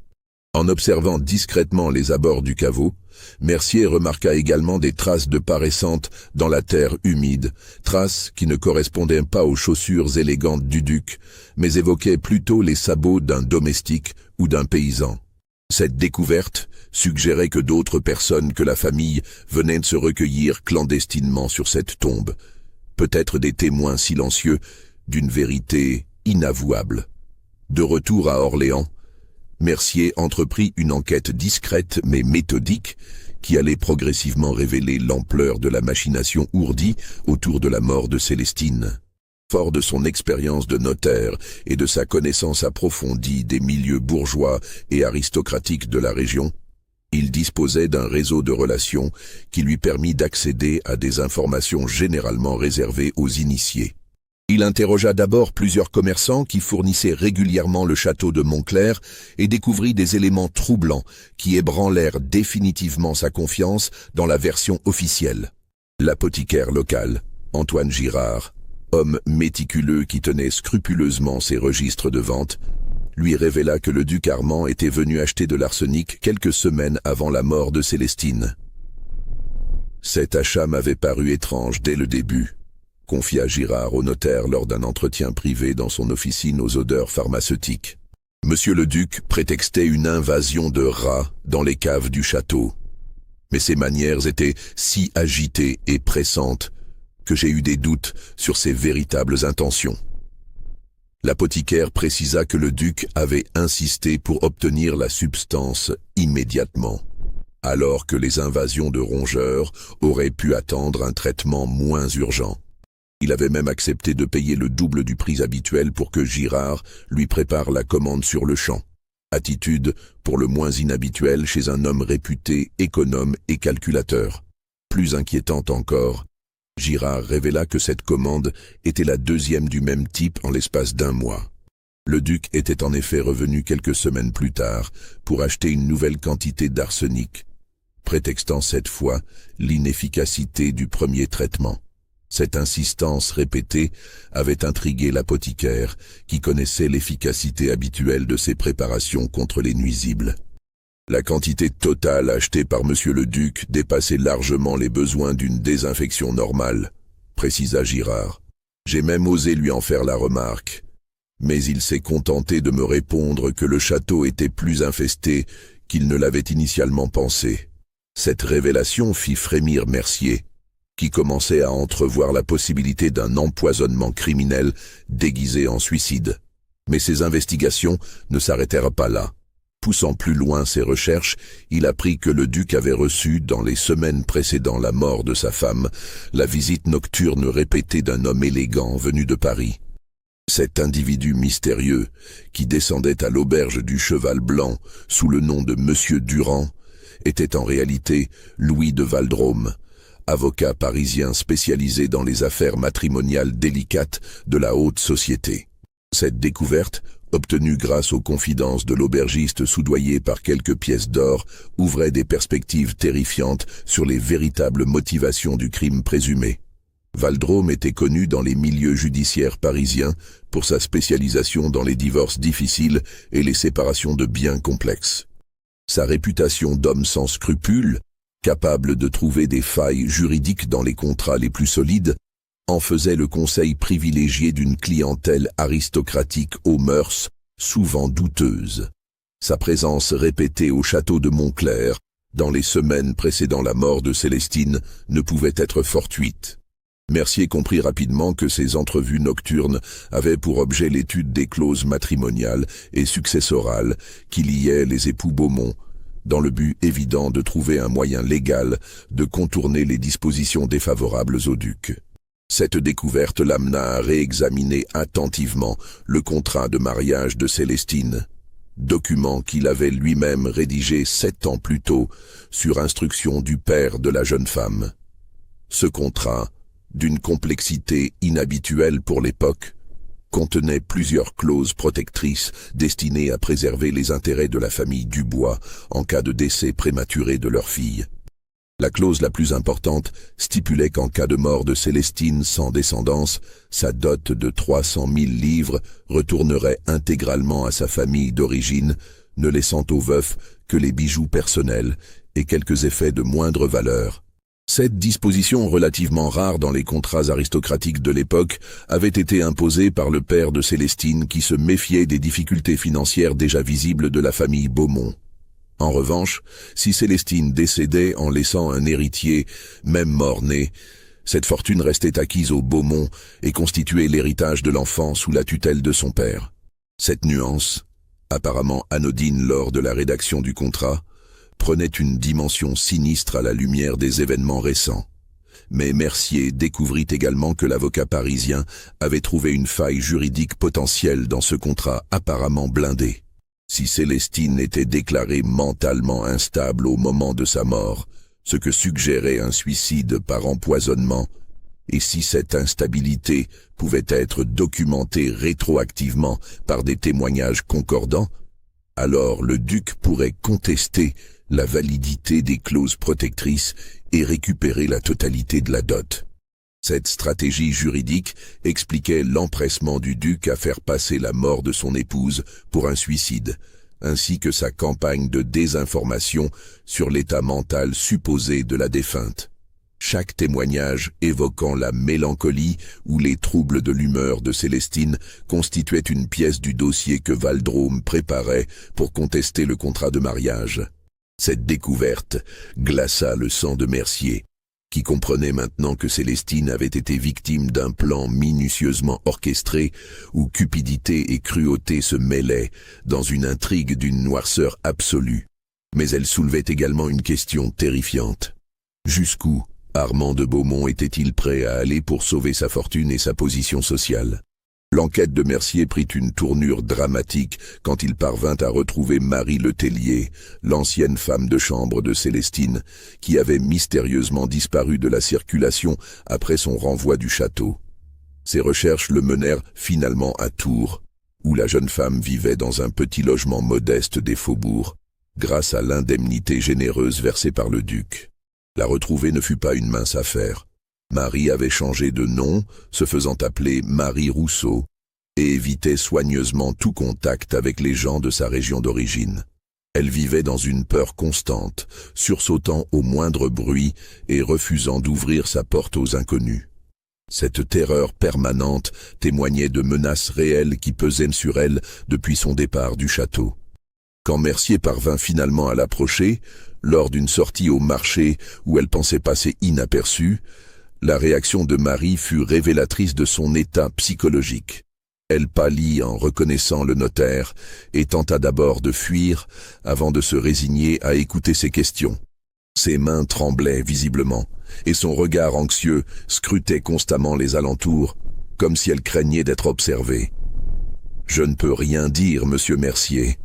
En observant discrètement les abords du caveau, Mercier remarqua également des traces de pas récentes dans la terre humide, traces qui ne correspondaient pas aux chaussures élégantes du duc, mais évoquaient plutôt les sabots d'un domestique ou d'un paysan. Cette découverte suggérait que d'autres personnes que la famille venaient de se recueillir clandestinement sur cette tombe, peut-être des témoins silencieux d'une vérité inavouable. De retour à Orléans, Mercier entreprit une enquête discrète mais méthodique qui allait progressivement révéler l'ampleur de la machination ourdie autour de la mort de Célestine. Fort de son expérience de notaire et de sa connaissance approfondie des milieux bourgeois et aristocratiques de la région, il disposait d'un réseau de relations qui lui permit d'accéder à des informations généralement réservées aux initiés. Il interrogea d'abord plusieurs commerçants qui fournissaient régulièrement le château de Montclair et découvrit des éléments troublants qui ébranlèrent définitivement sa confiance dans la version officielle. L'apothicaire local, Antoine Girard, homme méticuleux qui tenait scrupuleusement ses registres de vente, lui révéla que le duc Armand était venu acheter de l'arsenic quelques semaines avant la mort de Célestine. Cet achat m'avait paru étrange dès le début, confia Girard au notaire lors d'un entretien privé dans son officine aux odeurs pharmaceutiques. Monsieur le duc prétextait une invasion de rats dans les caves du château. Mais ses manières étaient si agitées et pressantes que j'ai eu des doutes sur ses véritables intentions. L'apothicaire précisa que le duc avait insisté pour obtenir la substance immédiatement, alors que les invasions de rongeurs auraient pu attendre un traitement moins urgent. Il avait même accepté de payer le double du prix habituel pour que Girard lui prépare la commande sur le champ. Attitude pour le moins inhabituelle chez un homme réputé économe et calculateur. Plus inquiétante encore, Girard révéla que cette commande était la deuxième du même type en l'espace d'un mois. Le duc était en effet revenu quelques semaines plus tard pour acheter une nouvelle quantité d'arsenic, prétextant cette fois l'inefficacité du premier traitement. Cette insistance répétée avait intrigué l'apothicaire, qui connaissait l'efficacité habituelle de ces préparations contre les nuisibles. La quantité totale achetée par monsieur le duc dépassait largement les besoins d'une désinfection normale, précisa Girard. J'ai même osé lui en faire la remarque, mais il s'est contenté de me répondre que le château était plus infesté qu'il ne l'avait initialement pensé. Cette révélation fit frémir Mercier, qui commençait à entrevoir la possibilité d'un empoisonnement criminel déguisé en suicide. Mais ses investigations ne s'arrêtèrent pas là. Poussant plus loin ses recherches, il apprit que le duc avait reçu, dans les semaines précédant la mort de sa femme, la visite nocturne répétée d'un homme élégant venu de Paris. Cet individu mystérieux, qui descendait à l'auberge du Cheval Blanc sous le nom de Monsieur Durand, était en réalité Louis de Valdrôme, avocat parisien spécialisé dans les affaires matrimoniales délicates de la haute société. Cette découverte, obtenue grâce aux confidences de l'aubergiste soudoyé par quelques pièces d'or, ouvrait des perspectives terrifiantes sur les véritables motivations du crime présumé. Valdrôme était connu dans les milieux judiciaires parisiens pour sa spécialisation dans les divorces difficiles et les séparations de biens complexes. Sa réputation d'homme sans scrupules, capable de trouver des failles juridiques dans les contrats les plus solides, en faisait le conseil privilégié d'une clientèle aristocratique aux mœurs souvent douteuses. Sa présence répétée au château de Montclair, dans les semaines précédant la mort de Célestine, ne pouvait être fortuite. Mercier comprit rapidement que ces entrevues nocturnes avaient pour objet l'étude des clauses matrimoniales et successorales qui liaient les époux Beaumont, dans le but évident de trouver un moyen légal de contourner les dispositions défavorables au duc. Cette découverte l'amena à réexaminer attentivement le contrat de mariage de Célestine, document qu'il avait lui-même rédigé 7 ans plus tôt sur instruction du père de la jeune femme. Ce contrat, d'une complexité inhabituelle pour l'époque, contenait plusieurs clauses protectrices destinées à préserver les intérêts de la famille Dubois en cas de décès prématuré de leur fille. La clause la plus importante stipulait qu'en cas de mort de Célestine sans descendance, sa dot de 300 000 livres retournerait intégralement à sa famille d'origine, ne laissant au veuf que les bijoux personnels et quelques effets de moindre valeur. Cette disposition relativement rare dans les contrats aristocratiques de l'époque avait été imposée par le père de Célestine qui se méfiait des difficultés financières déjà visibles de la famille Beaumont. En revanche, si Célestine décédait en laissant un héritier, même mort-né, cette fortune restait acquise aux Beaumont et constituait l'héritage de l'enfant sous la tutelle de son père. Cette nuance, apparemment anodine lors de la rédaction du contrat, prenait une dimension sinistre à la lumière des événements récents. Mais Mercier découvrit également que l'avocat parisien avait trouvé une faille juridique potentielle dans ce contrat apparemment blindé. Si Célestine était déclarée mentalement instable au moment de sa mort, ce que suggérait un suicide par empoisonnement, et si cette instabilité pouvait être documentée rétroactivement par des témoignages concordants, alors le duc pourrait contester la validité des clauses protectrices et récupérer la totalité de la dot. Cette stratégie juridique expliquait l'empressement du duc à faire passer la mort de son épouse pour un suicide, ainsi que sa campagne de désinformation sur l'état mental supposé de la défunte. Chaque témoignage évoquant la mélancolie ou les troubles de l'humeur de Célestine constituait une pièce du dossier que Valdrôme préparait pour contester le contrat de mariage. Cette découverte glaça le sang de Mercier, qui comprenait maintenant que Célestine avait été victime d'un plan minutieusement orchestré où cupidité et cruauté se mêlaient dans une intrigue d'une noirceur absolue. Mais elle soulevait également une question terrifiante. Jusqu'où Armand de Beaumont était-il prêt à aller pour sauver sa fortune et sa position sociale? L'enquête de Mercier prit une tournure dramatique quand il parvint à retrouver Marie Letellier, l'ancienne femme de chambre de Célestine, qui avait mystérieusement disparu de la circulation après son renvoi du château. Ses recherches le menèrent finalement à Tours, où la jeune femme vivait dans un petit logement modeste des faubourgs, grâce à l'indemnité généreuse versée par le duc. La retrouver ne fut pas une mince affaire. Marie avait changé de nom, se faisant appeler Marie Rousseau, et évitait soigneusement tout contact avec les gens de sa région d'origine. Elle vivait dans une peur constante, sursautant au moindre bruit et refusant d'ouvrir sa porte aux inconnus. Cette terreur permanente témoignait de menaces réelles qui pesaient sur elle depuis son départ du château. Quand Mercier parvint finalement à l'approcher, lors d'une sortie au marché où elle pensait passer inaperçue, la réaction de Marie fut révélatrice de son état psychologique. Elle pâlit en reconnaissant le notaire et tenta d'abord de fuir avant de se résigner à écouter ses questions. Ses mains tremblaient visiblement et son regard anxieux scrutait constamment les alentours, comme si elle craignait d'être observée. « Je ne peux rien dire, monsieur Mercier »,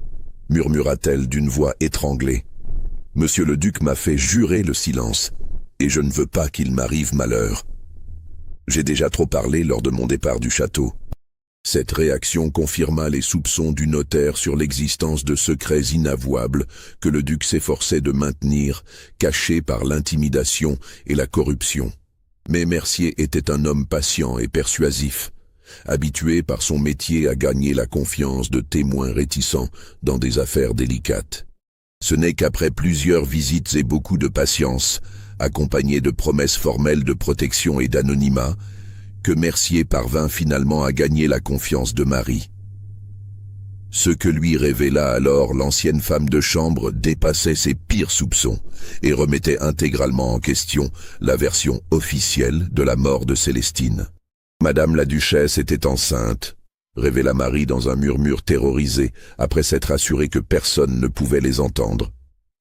murmura-t-elle d'une voix étranglée. « Monsieur le duc m'a fait jurer le silence, et je ne veux pas qu'il m'arrive malheur. J'ai déjà trop parlé lors de mon départ du château. » Cette réaction confirma les soupçons du notaire sur l'existence de secrets inavouables que le duc s'efforçait de maintenir, cachés par l'intimidation et la corruption. Mais Mercier était un homme patient et persuasif, habitué par son métier à gagner la confiance de témoins réticents dans des affaires délicates. Ce n'est qu'après plusieurs visites et beaucoup de patience, accompagnées de promesses formelles de protection et d'anonymat, que Mercier parvint finalement à gagner la confiance de Marie. Ce que lui révéla alors l'ancienne femme de chambre dépassait ses pires soupçons et remettait intégralement en question la version officielle de la mort de Célestine. Madame la duchesse était enceinte, révéla Marie dans un murmure terrorisé après s'être assurée que personne ne pouvait les entendre.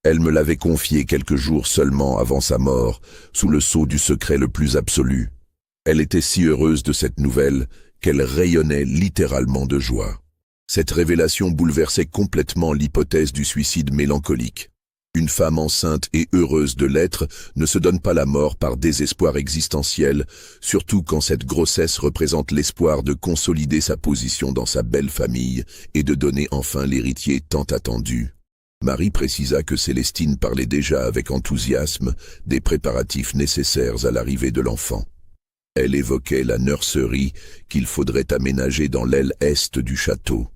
Elle me l'avait confié quelques jours seulement avant sa mort, sous le sceau du secret le plus absolu. Elle était si heureuse de cette nouvelle qu'elle rayonnait littéralement de joie. Cette révélation bouleversait complètement l'hypothèse du suicide mélancolique. Une femme enceinte et heureuse de l'être ne se donne pas la mort par désespoir existentiel, surtout quand cette grossesse représente l'espoir de consolider sa position dans sa belle famille et de donner enfin l'héritier tant attendu. Marie précisa que Célestine parlait déjà avec enthousiasme des préparatifs nécessaires à l'arrivée de l'enfant. Elle évoquait la nurserie qu'il faudrait aménager dans l'aile est du château,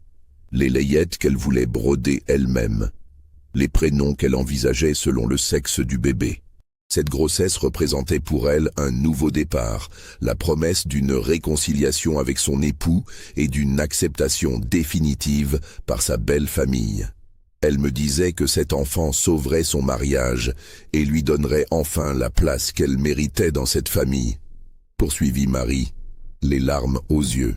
les layettes qu'elle voulait broder elle-même, les prénoms qu'elle envisageait selon le sexe du bébé. Cette grossesse représentait pour elle un nouveau départ, la promesse d'une réconciliation avec son époux et d'une acceptation définitive par sa belle famille. Elle me disait que cet enfant sauverait son mariage et lui donnerait enfin la place qu'elle méritait dans cette famille. Poursuivit Marie, les larmes aux yeux.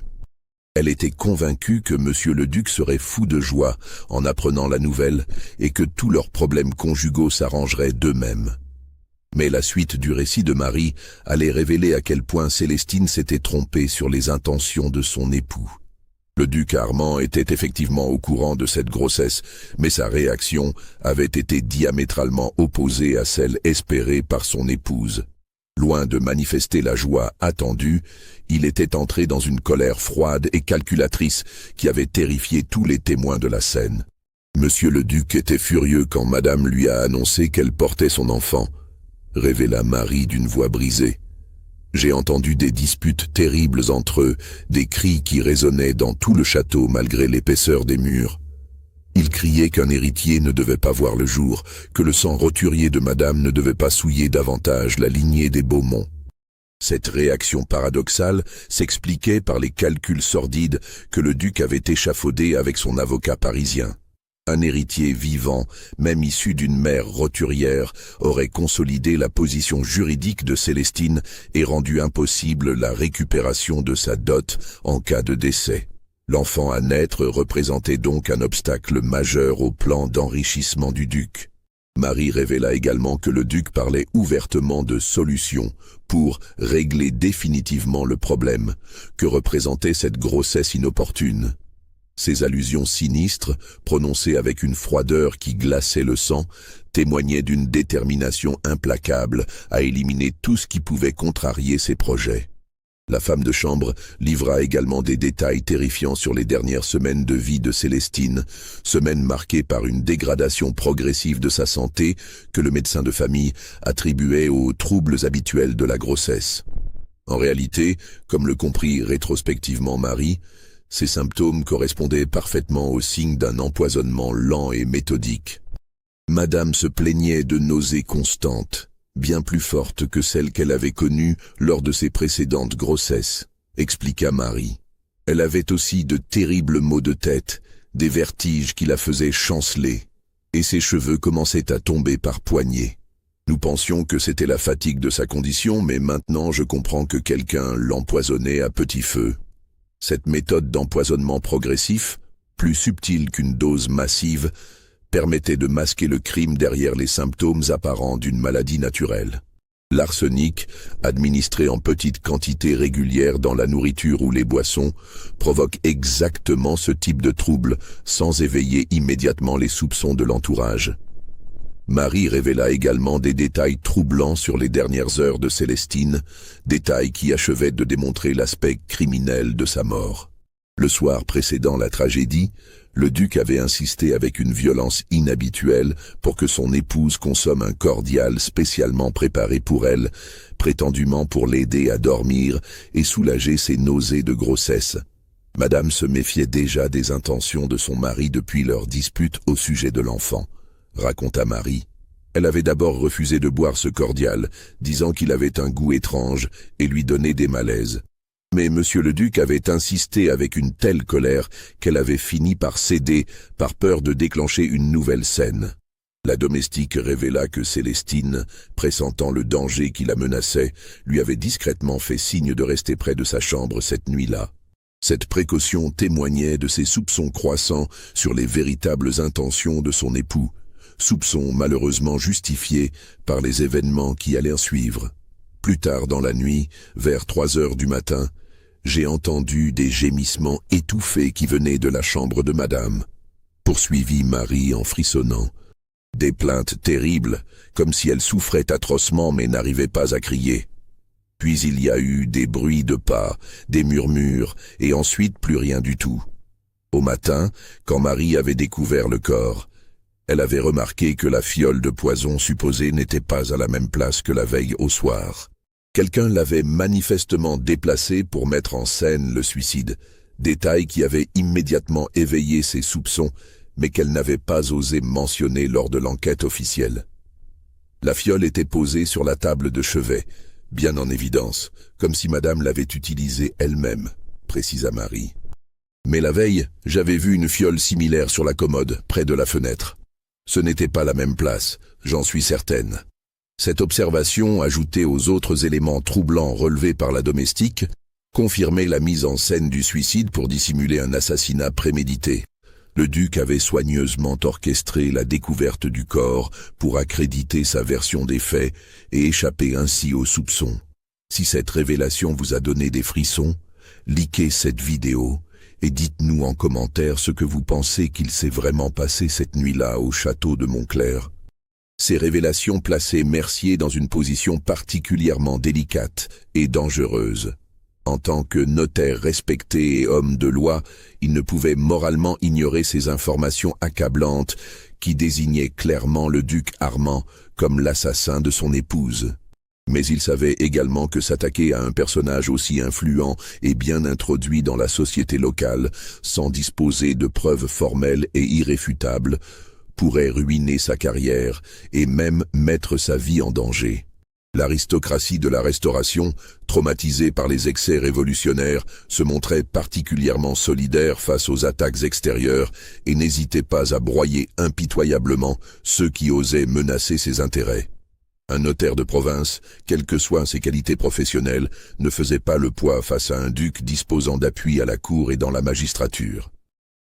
Elle était convaincue que monsieur le duc serait fou de joie en apprenant la nouvelle et que tous leurs problèmes conjugaux s'arrangeraient d'eux-mêmes. Mais la suite du récit de Marie allait révéler à quel point Célestine s'était trompée sur les intentions de son époux. Le duc Armand était effectivement au courant de cette grossesse, mais sa réaction avait été diamétralement opposée à celle espérée par son épouse. Loin de manifester la joie attendue, il était entré dans une colère froide et calculatrice qui avait terrifié tous les témoins de la scène. Monsieur le duc était furieux quand madame lui a annoncé qu'elle portait son enfant, révéla Marie d'une voix brisée. J'ai entendu des disputes terribles entre eux, des cris qui résonnaient dans tout le château malgré l'épaisseur des murs. Ils criaient qu'un héritier ne devait pas voir le jour, que le sang roturier de madame ne devait pas souiller davantage la lignée des Beaumont. Cette réaction paradoxale s'expliquait par les calculs sordides que le duc avait échafaudés avec son avocat parisien. Un héritier vivant, même issu d'une mère roturière, aurait consolidé la position juridique de Célestine et rendu impossible la récupération de sa dot en cas de décès. L'enfant à naître représentait donc un obstacle majeur au plan d'enrichissement du duc. Marie révéla également que le duc parlait ouvertement de solutions pour régler définitivement le problème que représentait cette grossesse inopportune. Ces allusions sinistres, prononcées avec une froideur qui glaçait le sang, témoignaient d'une détermination implacable à éliminer tout ce qui pouvait contrarier ses projets. La femme de chambre livra également des détails terrifiants sur les dernières semaines de vie de Célestine, semaines marquées par une dégradation progressive de sa santé que le médecin de famille attribuait aux troubles habituels de la grossesse. En réalité, comme le comprit rétrospectivement Marie, ces symptômes correspondaient parfaitement aux signes d'un empoisonnement lent et méthodique. Madame se plaignait de nausées constantes, bien plus fortes que celles qu'elle avait connues lors de ses précédentes grossesses, expliqua Marie. Elle avait aussi de terribles maux de tête, des vertiges qui la faisaient chanceler, et ses cheveux commençaient à tomber par poignées. Nous pensions que c'était la fatigue de sa condition, mais maintenant je comprends que quelqu'un l'empoisonnait à petit feu. Cette méthode d'empoisonnement progressif, plus subtile qu'une dose massive, permettait de masquer le crime derrière les symptômes apparents d'une maladie naturelle. L'arsenic, administré en petites quantités régulières dans la nourriture ou les boissons, provoque exactement ce type de trouble sans éveiller immédiatement les soupçons de l'entourage. Marie révéla également des détails troublants sur les dernières heures de Célestine, détails qui achevaient de démontrer l'aspect criminel de sa mort. Le soir précédant la tragédie, le duc avait insisté avec une violence inhabituelle pour que son épouse consomme un cordial spécialement préparé pour elle, prétendument pour l'aider à dormir et soulager ses nausées de grossesse. Madame se méfiait déjà des intentions de son mari depuis leur dispute au sujet de l'enfant, raconta Marie. Elle avait d'abord refusé de boire ce cordial, disant qu'il avait un goût étrange et lui donnait des malaises. Mais monsieur le duc avait insisté avec une telle colère qu'elle avait fini par céder par peur de déclencher une nouvelle scène. La domestique révéla que Célestine, pressentant le danger qui la menaçait, lui avait discrètement fait signe de rester près de sa chambre cette nuit-là. Cette précaution témoignait de ses soupçons croissants sur les véritables intentions de son époux, soupçons malheureusement justifiés par les événements qui allaient suivre. Plus tard dans la nuit, vers 3 heures du matin, j'ai entendu des gémissements étouffés qui venaient de la chambre de madame, poursuivit Marie en frissonnant. Des plaintes terribles, comme si elle souffrait atrocement mais n'arrivait pas à crier. Puis il y a eu des bruits de pas, des murmures, et ensuite plus rien du tout. Au matin, quand Marie avait découvert le corps, elle avait remarqué que la fiole de poison supposée n'était pas à la même place que la veille au soir. Quelqu'un l'avait manifestement déplacée pour mettre en scène le suicide, détail qui avait immédiatement éveillé ses soupçons, mais qu'elle n'avait pas osé mentionner lors de l'enquête officielle. La fiole était posée sur la table de chevet, bien en évidence, comme si madame l'avait utilisée elle-même, précisa Marie. Mais la veille, j'avais vu une fiole similaire sur la commode, près de la fenêtre. Ce n'était pas la même place, j'en suis certaine. Cette observation, ajoutée aux autres éléments troublants relevés par la domestique, confirmait la mise en scène du suicide pour dissimuler un assassinat prémédité. Le duc avait soigneusement orchestré la découverte du corps pour accréditer sa version des faits et échapper ainsi aux soupçons. Si cette révélation vous a donné des frissons, likez cette vidéo et dites-nous en commentaire ce que vous pensez qu'il s'est vraiment passé cette nuit-là au château de Montclair. Ces révélations plaçaient Mercier dans une position particulièrement délicate et dangereuse. En tant que notaire respecté et homme de loi, il ne pouvait moralement ignorer ces informations accablantes qui désignaient clairement le duc Armand comme l'assassin de son épouse. Mais il savait également que s'attaquer à un personnage aussi influent et bien introduit dans la société locale, sans disposer de preuves formelles et irréfutables, pourrait ruiner sa carrière et même mettre sa vie en danger. L'aristocratie de la Restauration, traumatisée par les excès révolutionnaires, se montrait particulièrement solidaire face aux attaques extérieures et n'hésitait pas à broyer impitoyablement ceux qui osaient menacer ses intérêts. Un notaire de province, quelles que soient ses qualités professionnelles, ne faisait pas le poids face à un duc disposant d'appui à la cour et dans la magistrature.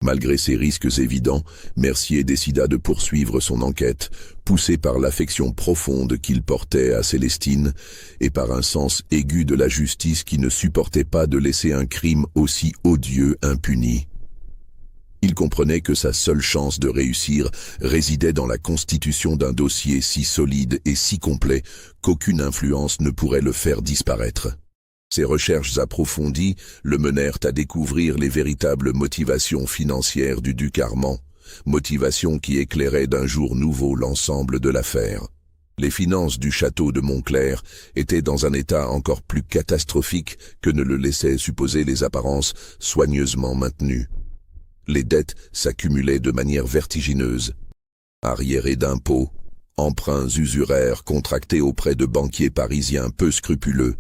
Malgré ces risques évidents, Mercier décida de poursuivre son enquête, poussé par l'affection profonde qu'il portait à Célestine et par un sens aigu de la justice qui ne supportait pas de laisser un crime aussi odieux impuni. Il comprenait que sa seule chance de réussir résidait dans la constitution d'un dossier si solide et si complet qu'aucune influence ne pourrait le faire disparaître. Ses recherches approfondies le menèrent à découvrir les véritables motivations financières du duc Armand, motivations qui éclairaient d'un jour nouveau l'ensemble de l'affaire. Les finances du château de Montclair étaient dans un état encore plus catastrophique que ne le laissaient supposer les apparences soigneusement maintenues. Les dettes s'accumulaient de manière vertigineuse. Arriérés d'impôts, emprunts usuraires contractés auprès de banquiers parisiens peu scrupuleux,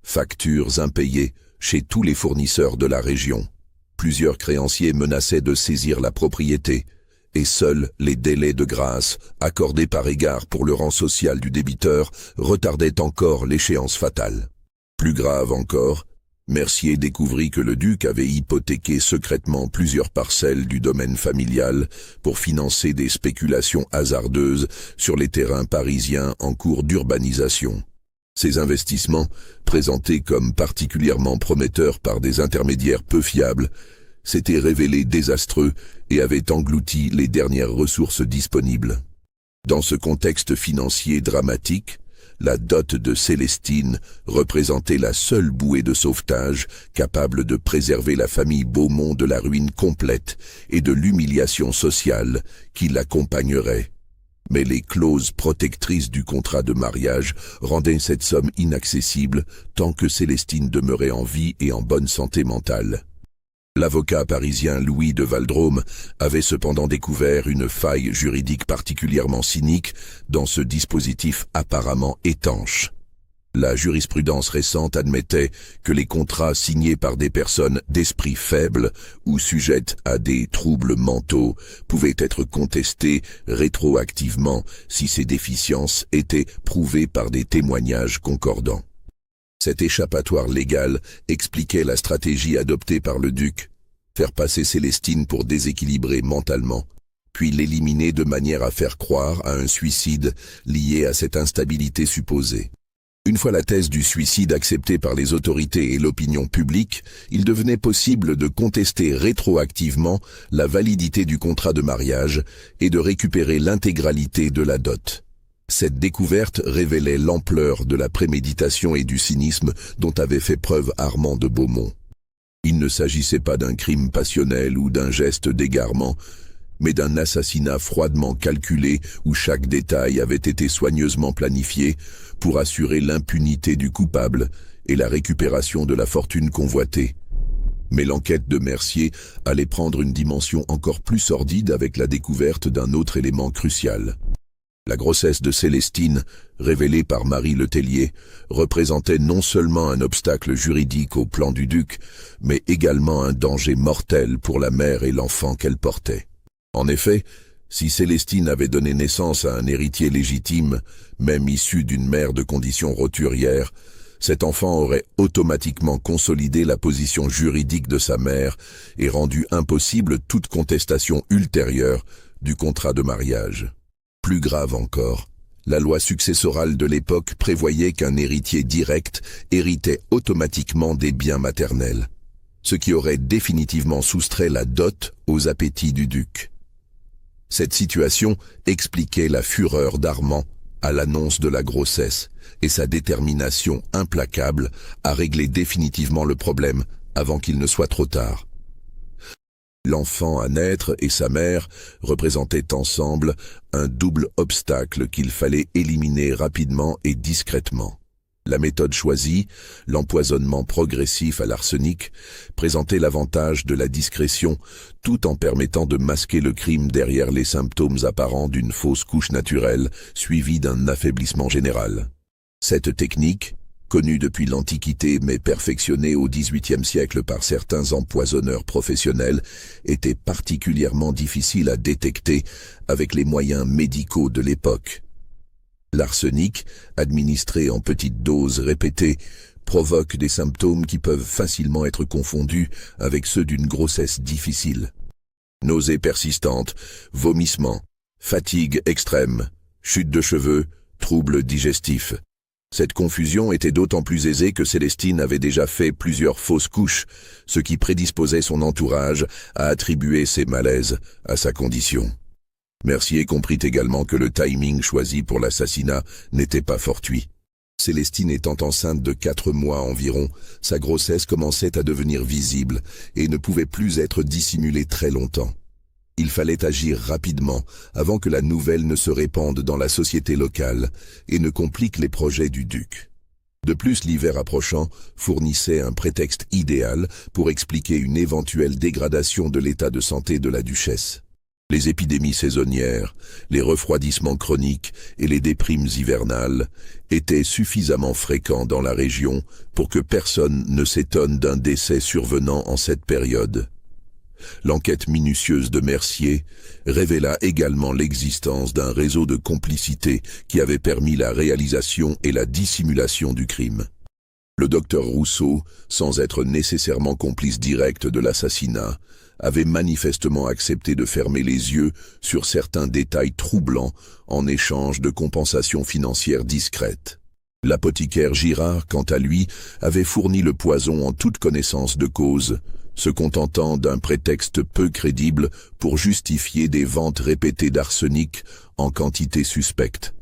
factures impayées chez tous les fournisseurs de la région. Plusieurs créanciers menaçaient de saisir la propriété, et seuls les délais de grâce, accordés par égard pour le rang social du débiteur, retardaient encore l'échéance fatale. Plus grave encore, Mercier découvrit que le duc avait hypothéqué secrètement plusieurs parcelles du domaine familial pour financer des spéculations hasardeuses sur les terrains parisiens en cours d'urbanisation. Ces investissements, présentés comme particulièrement prometteurs par des intermédiaires peu fiables, s'étaient révélés désastreux et avaient englouti les dernières ressources disponibles. Dans ce contexte financier dramatique, la dot de Célestine représentait la seule bouée de sauvetage capable de préserver la famille Beaumont de la ruine complète et de l'humiliation sociale qui l'accompagnerait. Mais les clauses protectrices du contrat de mariage rendaient cette somme inaccessible tant que Célestine demeurait en vie et en bonne santé mentale. L'avocat parisien Louis de Valdrôme avait cependant découvert une faille juridique particulièrement cynique dans ce dispositif apparemment étanche. La jurisprudence récente admettait que les contrats signés par des personnes d'esprit faible ou sujettes à des troubles mentaux pouvaient être contestés rétroactivement si ces déficiences étaient prouvées par des témoignages concordants. Cet échappatoire légal expliquait la stratégie adoptée par le duc, faire passer Célestine pour déséquilibrée mentalement, puis l'éliminer de manière à faire croire à un suicide lié à cette instabilité supposée. Une fois la thèse du suicide acceptée par les autorités et l'opinion publique, il devenait possible de contester rétroactivement la validité du contrat de mariage et de récupérer l'intégralité de la dot. Cette découverte révélait l'ampleur de la préméditation et du cynisme dont avait fait preuve Armand de Beaumont. Il ne s'agissait pas d'un crime passionnel ou d'un geste d'égarement, mais d'un assassinat froidement calculé où chaque détail avait été soigneusement planifié pour assurer l'impunité du coupable et la récupération de la fortune convoitée. Mais l'enquête de Mercier allait prendre une dimension encore plus sordide avec la découverte d'un autre élément crucial. La grossesse de Célestine, révélée par Marie Letellier, représentait non seulement un obstacle juridique au plan du duc, mais également un danger mortel pour la mère et l'enfant qu'elle portait. En effet, si Célestine avait donné naissance à un héritier légitime, même issu d'une mère de condition roturière, cet enfant aurait automatiquement consolidé la position juridique de sa mère et rendu impossible toute contestation ultérieure du contrat de mariage. Plus grave encore, la loi successorale de l'époque prévoyait qu'un héritier direct héritait automatiquement des biens maternels, ce qui aurait définitivement soustrait la dot aux appétits du duc. Cette situation expliquait la fureur d'Armand à l'annonce de la grossesse et sa détermination implacable à régler définitivement le problème avant qu'il ne soit trop tard. L'enfant à naître et sa mère représentaient ensemble un double obstacle qu'il fallait éliminer rapidement et discrètement. La méthode choisie, l'empoisonnement progressif à l'arsenic, présentait l'avantage de la discrétion tout en permettant de masquer le crime derrière les symptômes apparents d'une fausse couche naturelle suivie d'un affaiblissement général. Cette technique, connue depuis l'Antiquité mais perfectionnée au XVIIIe siècle par certains empoisonneurs professionnels, était particulièrement difficile à détecter avec les moyens médicaux de l'époque. L'arsenic, administré en petites doses répétées, provoque des symptômes qui peuvent facilement être confondus avec ceux d'une grossesse difficile. Nausées persistantes, vomissements, fatigue extrême, chute de cheveux, troubles digestifs. Cette confusion était d'autant plus aisée que Célestine avait déjà fait plusieurs fausses couches, ce qui prédisposait son entourage à attribuer ces malaises à sa condition. Mercier comprit également que le timing choisi pour l'assassinat n'était pas fortuit. Célestine étant enceinte de 4 mois environ, sa grossesse commençait à devenir visible et ne pouvait plus être dissimulée très longtemps. Il fallait agir rapidement avant que la nouvelle ne se répande dans la société locale et ne complique les projets du duc. De plus, l'hiver approchant fournissait un prétexte idéal pour expliquer une éventuelle dégradation de l'état de santé de la duchesse. Les épidémies saisonnières, les refroidissements chroniques et les déprimes hivernales étaient suffisamment fréquents dans la région pour que personne ne s'étonne d'un décès survenant en cette période. L'enquête minutieuse de Mercier révéla également l'existence d'un réseau de complicité qui avait permis la réalisation et la dissimulation du crime. Le docteur Rousseau, sans être nécessairement complice direct de l'assassinat, avait manifestement accepté de fermer les yeux sur certains détails troublants en échange de compensations financières discrètes. L'apothicaire Girard, quant à lui, avait fourni le poison en toute connaissance de cause, se contentant d'un prétexte peu crédible pour justifier des ventes répétées d'arsenic en quantité suspecte.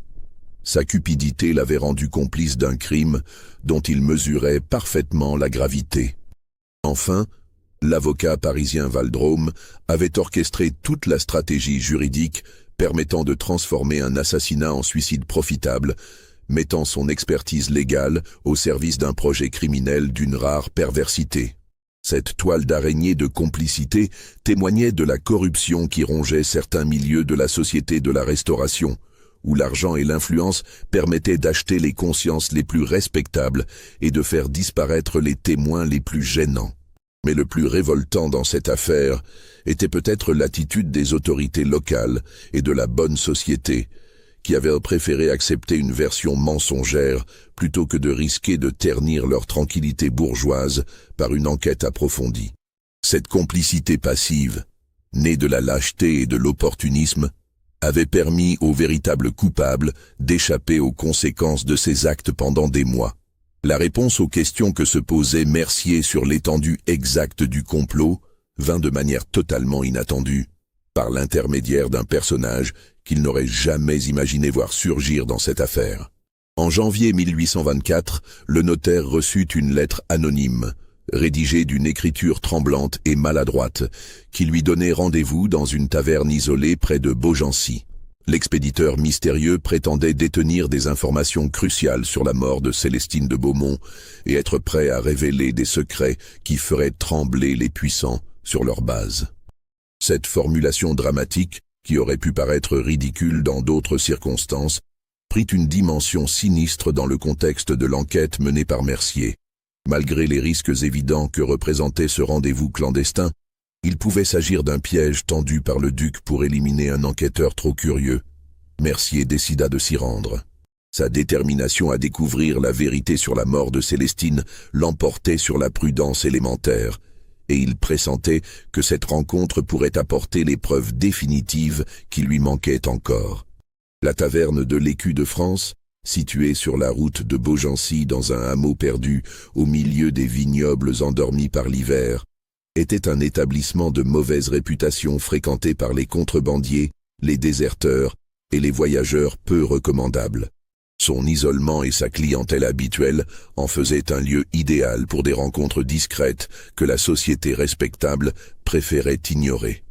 Sa cupidité l'avait rendu complice d'un crime dont il mesurait parfaitement la gravité. Enfin, l'avocat parisien Valdrôme avait orchestré toute la stratégie juridique permettant de transformer un assassinat en suicide profitable, mettant son expertise légale au service d'un projet criminel d'une rare perversité. Cette toile d'araignée de complicité témoignait de la corruption qui rongeait certains milieux de la société de la Restauration, où l'argent et l'influence permettaient d'acheter les consciences les plus respectables et de faire disparaître les témoins les plus gênants. Mais le plus révoltant dans cette affaire était peut-être l'attitude des autorités locales et de la bonne société, qui avaient préféré accepter une version mensongère plutôt que de risquer de ternir leur tranquillité bourgeoise par une enquête approfondie. Cette complicité passive, née de la lâcheté et de l'opportunisme, avait permis aux véritables coupables d'échapper aux conséquences de ces actes pendant des mois. La réponse aux questions que se posait Mercier sur l'étendue exacte du complot vint de manière totalement inattendue, par l'intermédiaire d'un personnage qu'il n'aurait jamais imaginé voir surgir dans cette affaire. En janvier 1824, le notaire reçut une lettre anonyme, rédigée d'une écriture tremblante et maladroite, qui lui donnait rendez-vous dans une taverne isolée près de Beaugency. L'expéditeur mystérieux prétendait détenir des informations cruciales sur la mort de Célestine de Beaumont et être prêt à révéler des secrets qui feraient trembler les puissants sur leur base. Cette formulation dramatique, qui aurait pu paraître ridicule dans d'autres circonstances, prit une dimension sinistre dans le contexte de l'enquête menée par Mercier. Malgré les risques évidents que représentait ce rendez-vous clandestin, il pouvait s'agir d'un piège tendu par le duc pour éliminer un enquêteur trop curieux. Mercier décida de s'y rendre. Sa détermination à découvrir la vérité sur la mort de Célestine l'emportait sur la prudence élémentaire, et il pressentait que cette rencontre pourrait apporter les preuves définitives qui lui manquaient encore. La taverne de l'Écu de France, située sur la route de Beaugency dans un hameau perdu au milieu des vignobles endormis par l'hiver, était un établissement de mauvaise réputation fréquenté par les contrebandiers, les déserteurs et les voyageurs peu recommandables. Son isolement et sa clientèle habituelle en faisaient un lieu idéal pour des rencontres discrètes que la société respectable préférait ignorer.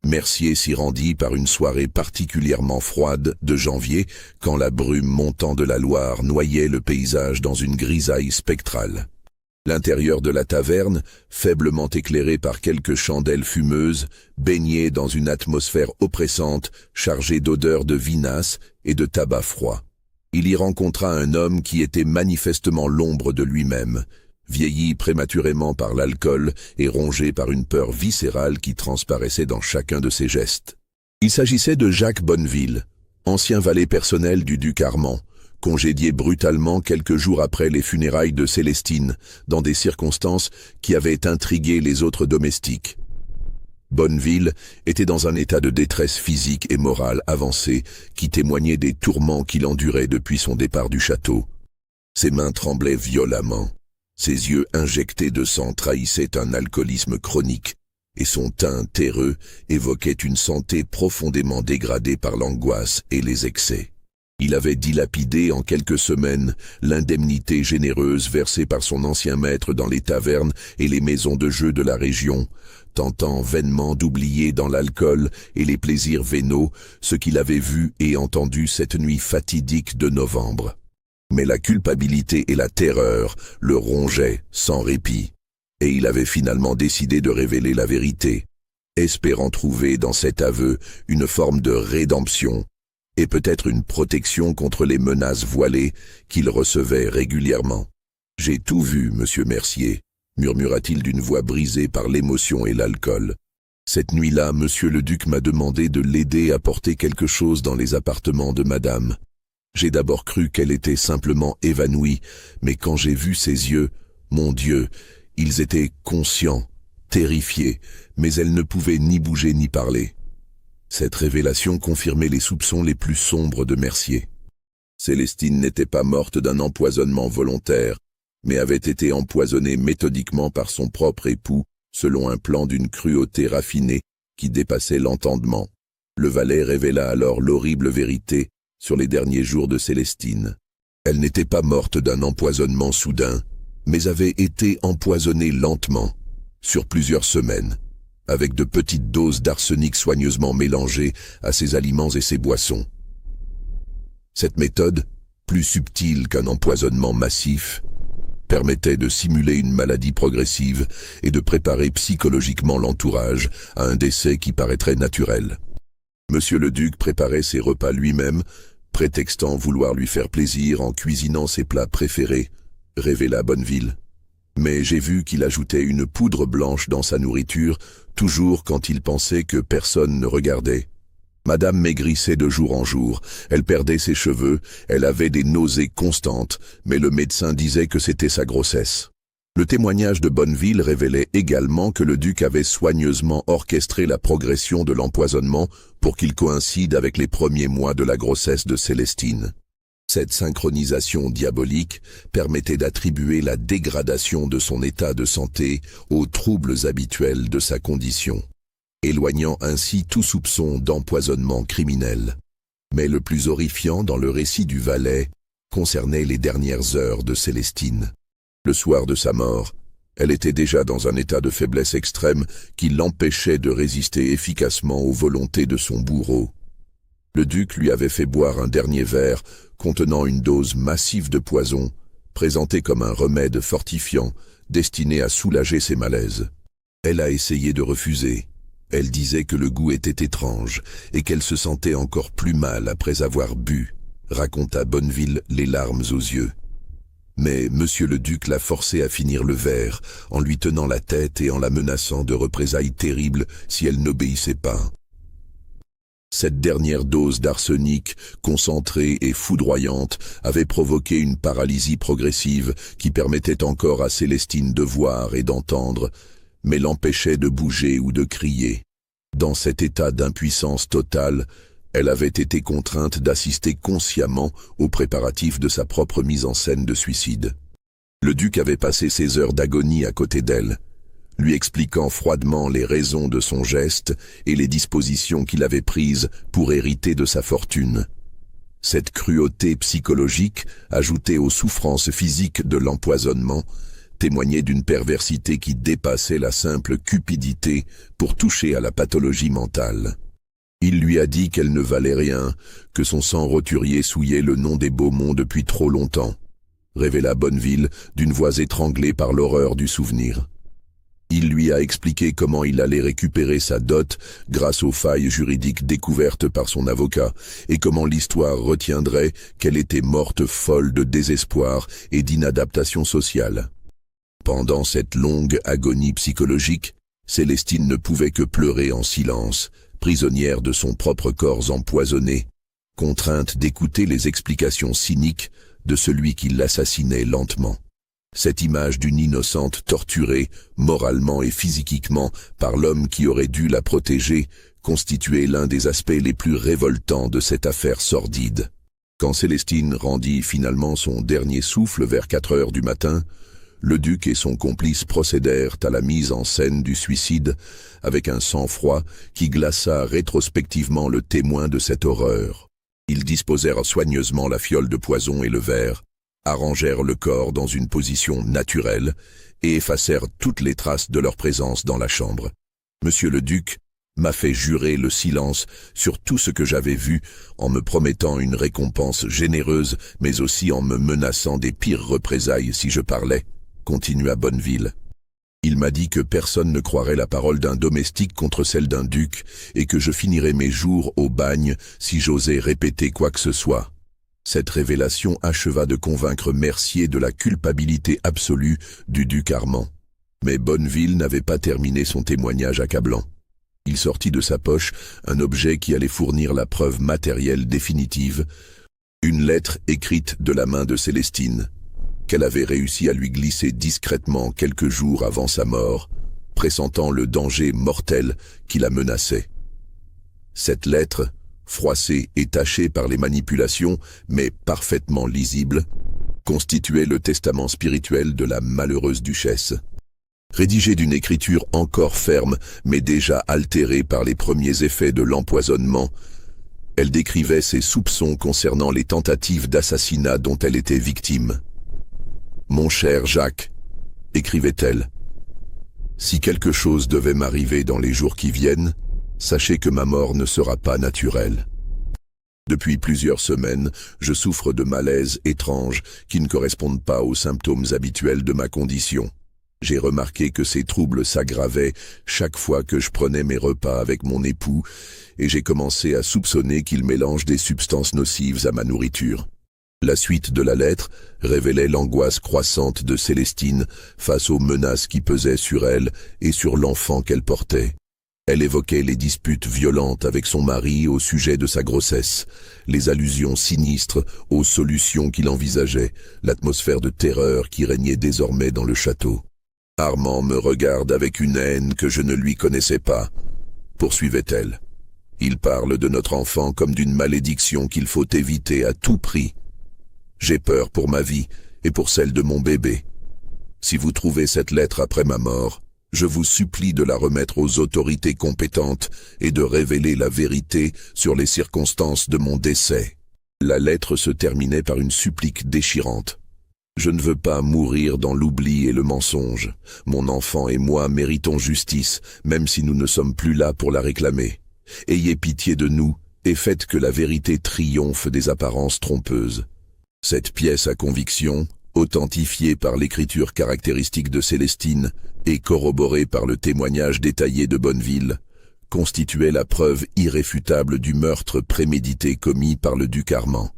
Mercier s'y rendit par une soirée particulièrement froide de janvier, quand la brume montant de la Loire noyait le paysage dans une grisaille spectrale. L'intérieur de la taverne, faiblement éclairé par quelques chandelles fumeuses, baignait dans une atmosphère oppressante, chargée d'odeurs de vinasse et de tabac froid. Il y rencontra un homme qui était manifestement l'ombre de lui-même, vieilli prématurément par l'alcool et rongé par une peur viscérale qui transparaissait dans chacun de ses gestes. Il s'agissait de Jacques Bonneville, ancien valet personnel du duc Armand, congédié brutalement quelques jours après les funérailles de Célestine, dans des circonstances qui avaient intrigué les autres domestiques. Bonneville était dans un état de détresse physique et morale avancé qui témoignait des tourments qu'il endurait depuis son départ du château. Ses mains tremblaient violemment, ses yeux injectés de sang trahissaient un alcoolisme chronique, et son teint terreux évoquait une santé profondément dégradée par l'angoisse et les excès. Il avait dilapidé en quelques semaines l'indemnité généreuse versée par son ancien maître dans les tavernes et les maisons de jeu de la région, tentant vainement d'oublier dans l'alcool et les plaisirs vénaux ce qu'il avait vu et entendu cette nuit fatidique de novembre. Mais la culpabilité et la terreur le rongeaient sans répit, et il avait finalement décidé de révéler la vérité, espérant trouver dans cet aveu une forme de rédemption et peut-être une protection contre les menaces voilées qu'il recevait régulièrement. « J'ai tout vu, monsieur Mercier », murmura-t-il d'une voix brisée par l'émotion et l'alcool. « Cette nuit-là, monsieur le duc m'a demandé de l'aider à porter quelque chose dans les appartements de madame. J'ai d'abord cru qu'elle était simplement évanouie, mais quand j'ai vu ses yeux, mon Dieu, ils étaient conscients, terrifiés, mais elle ne pouvait ni bouger ni parler. » Cette révélation confirmait les soupçons les plus sombres de Mercier. Célestine n'était pas morte d'un empoisonnement volontaire, mais avait été empoisonnée méthodiquement par son propre époux, selon un plan d'une cruauté raffinée qui dépassait l'entendement. Le valet révéla alors l'horrible vérité sur les derniers jours de Célestine. Elle n'était pas morte d'un empoisonnement soudain, mais avait été empoisonnée lentement, sur plusieurs semaines, avec de petites doses d'arsenic soigneusement mélangées à ses aliments et ses boissons. Cette méthode, plus subtile qu'un empoisonnement massif, permettait de simuler une maladie progressive et de préparer psychologiquement l'entourage à un décès qui paraîtrait naturel. Monsieur le duc préparait ses repas lui-même, prétextant vouloir lui faire plaisir en cuisinant ses plats préférés, révéla Bonneville. Mais j'ai vu qu'il ajoutait une poudre blanche dans sa nourriture, toujours quand il pensait que personne ne regardait. Madame maigrissait de jour en jour, elle perdait ses cheveux, elle avait des nausées constantes, mais le médecin disait que c'était sa grossesse. Le témoignage de Bonneville révélait également que le duc avait soigneusement orchestré la progression de l'empoisonnement pour qu'il coïncide avec les premiers mois de la grossesse de Célestine. Cette synchronisation diabolique permettait d'attribuer la dégradation de son état de santé aux troubles habituels de sa condition, éloignant ainsi tout soupçon d'empoisonnement criminel. Mais le plus horrifiant dans le récit du valet concernait les dernières heures de Célestine. Le soir de sa mort, elle était déjà dans un état de faiblesse extrême qui l'empêchait de résister efficacement aux volontés de son bourreau. Le duc lui avait fait boire un dernier verre contenant une dose massive de poison, présenté comme un remède fortifiant destiné à soulager ses malaises. Elle a essayé de refuser. Elle disait que le goût était étrange et qu'elle se sentait encore plus mal après avoir bu, raconta Bonneville les larmes aux yeux. Mais monsieur le duc l'a forcée à finir le verre, en lui tenant la tête et en la menaçant de représailles terribles si elle n'obéissait pas. Cette dernière dose d'arsenic, concentrée et foudroyante, avait provoqué une paralysie progressive qui permettait encore à Célestine de voir et d'entendre, mais l'empêchait de bouger ou de crier. Dans cet état d'impuissance totale, elle avait été contrainte d'assister consciemment aux préparatifs de sa propre mise en scène de suicide. Le duc avait passé ses heures d'agonie à côté d'elle, lui expliquant froidement les raisons de son geste et les dispositions qu'il avait prises pour hériter de sa fortune. Cette cruauté psychologique, ajoutée aux souffrances physiques de l'empoisonnement, témoignait d'une perversité qui dépassait la simple cupidité pour toucher à la pathologie mentale. Il lui a dit qu'elle ne valait rien, que son sang roturier souillait le nom des Beaumont depuis trop longtemps, révéla Bonneville d'une voix étranglée par l'horreur du souvenir. Il lui a expliqué comment il allait récupérer sa dot grâce aux failles juridiques découvertes par son avocat et comment l'histoire retiendrait qu'elle était morte folle de désespoir et d'inadaptation sociale. Pendant cette longue agonie psychologique, Célestine ne pouvait que pleurer en silence, prisonnière de son propre corps empoisonné, contrainte d'écouter les explications cyniques de celui qui l'assassinait lentement. Cette image d'une innocente torturée, moralement et physiquement, par l'homme qui aurait dû la protéger, constituait l'un des aspects les plus révoltants de cette affaire sordide. Quand Célestine rendit finalement son dernier souffle vers 4 heures du matin, le duc et son complice procédèrent à la mise en scène du suicide avec un sang-froid qui glaça rétrospectivement le témoin de cette horreur. Ils disposèrent soigneusement la fiole de poison et le verre, arrangèrent le corps dans une position naturelle et effacèrent toutes les traces de leur présence dans la chambre. Monsieur le duc m'a fait jurer le silence sur tout ce que j'avais vu en me promettant une récompense généreuse, mais aussi en me menaçant des pires représailles si je parlais, continua Bonneville. Il m'a dit que personne ne croirait la parole d'un domestique contre celle d'un duc et que je finirais mes jours au bagne si j'osais répéter quoi que ce soit. Cette révélation acheva de convaincre Mercier de la culpabilité absolue du duc Armand. Mais Bonneville n'avait pas terminé son témoignage accablant. Il sortit de sa poche un objet qui allait fournir la preuve matérielle définitive, une lettre écrite de la main de Célestine, qu'elle avait réussi à lui glisser discrètement quelques jours avant sa mort, pressentant le danger mortel qui la menaçait. Cette lettre, froissée et tachée par les manipulations, mais parfaitement lisible, constituait le testament spirituel de la malheureuse duchesse. Rédigée d'une écriture encore ferme, mais déjà altérée par les premiers effets de l'empoisonnement, elle décrivait ses soupçons concernant les tentatives d'assassinat dont elle était victime. « Mon cher Jacques, écrivait-elle, si quelque chose devait m'arriver dans les jours qui viennent, sachez que ma mort ne sera pas naturelle. Depuis plusieurs semaines, je souffre de malaises étranges qui ne correspondent pas aux symptômes habituels de ma condition. J'ai remarqué que ces troubles s'aggravaient chaque fois que je prenais mes repas avec mon époux et j'ai commencé à soupçonner qu'il mélange des substances nocives à ma nourriture. La suite de la lettre révélait l'angoisse croissante de Célestine face aux menaces qui pesaient sur elle et sur l'enfant qu'elle portait. Elle évoquait les disputes violentes avec son mari au sujet de sa grossesse, les allusions sinistres aux solutions qu'il envisageait, l'atmosphère de terreur qui régnait désormais dans le château. « Armand me regarde avec une haine que je ne lui connaissais pas, » poursuivait-elle. « Il parle de notre enfant comme d'une malédiction qu'il faut éviter à tout prix. J'ai peur pour ma vie et pour celle de mon bébé. Si vous trouvez cette lettre après ma mort, je vous supplie de la remettre aux autorités compétentes et de révéler la vérité sur les circonstances de mon décès. » La lettre se terminait par une supplique déchirante. « Je ne veux pas mourir dans l'oubli et le mensonge. Mon enfant et moi méritons justice, même si nous ne sommes plus là pour la réclamer. Ayez pitié de nous et faites que la vérité triomphe des apparences trompeuses. » Cette pièce à conviction, authentifiée par l'écriture caractéristique de Célestine et corroborée par le témoignage détaillé de Bonneville, constituait la preuve irréfutable du meurtre prémédité commis par le duc Armand.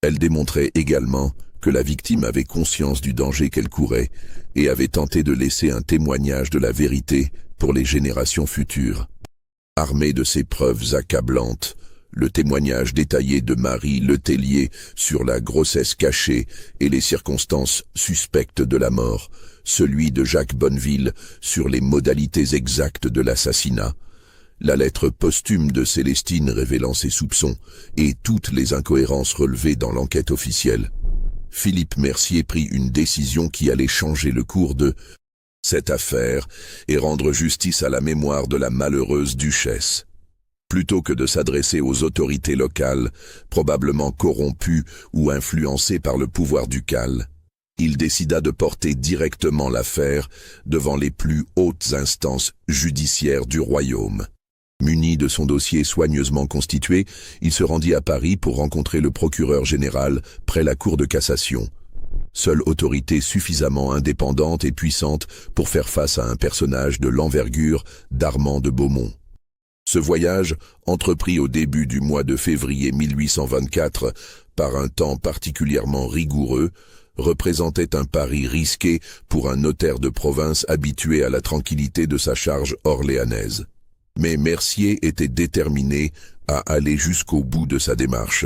Elle démontrait également que la victime avait conscience du danger qu'elle courait et avait tenté de laisser un témoignage de la vérité pour les générations futures. Armé de ces preuves accablantes, le témoignage détaillé de Marie Letellier sur la grossesse cachée et les circonstances suspectes de la mort, celui de Jacques Bonneville sur les modalités exactes de l'assassinat, la lettre posthume de Célestine révélant ses soupçons et toutes les incohérences relevées dans l'enquête officielle, Philippe Mercier prit une décision qui allait changer le cours de cette affaire et rendre justice à la mémoire de la malheureuse duchesse. Plutôt que de s'adresser aux autorités locales, probablement corrompues ou influencées par le pouvoir ducal, il décida de porter directement l'affaire devant les plus hautes instances judiciaires du royaume. Muni de son dossier soigneusement constitué, il se rendit à Paris pour rencontrer le procureur général près la Cour de cassation, seule autorité suffisamment indépendante et puissante pour faire face à un personnage de l'envergure d'Armand de Beaumont. Ce voyage, entrepris au début du mois de février 1824 par un temps particulièrement rigoureux, représentait un pari risqué pour un notaire de province habitué à la tranquillité de sa charge orléanaise. Mais Mercier était déterminé à aller jusqu'au bout de sa démarche,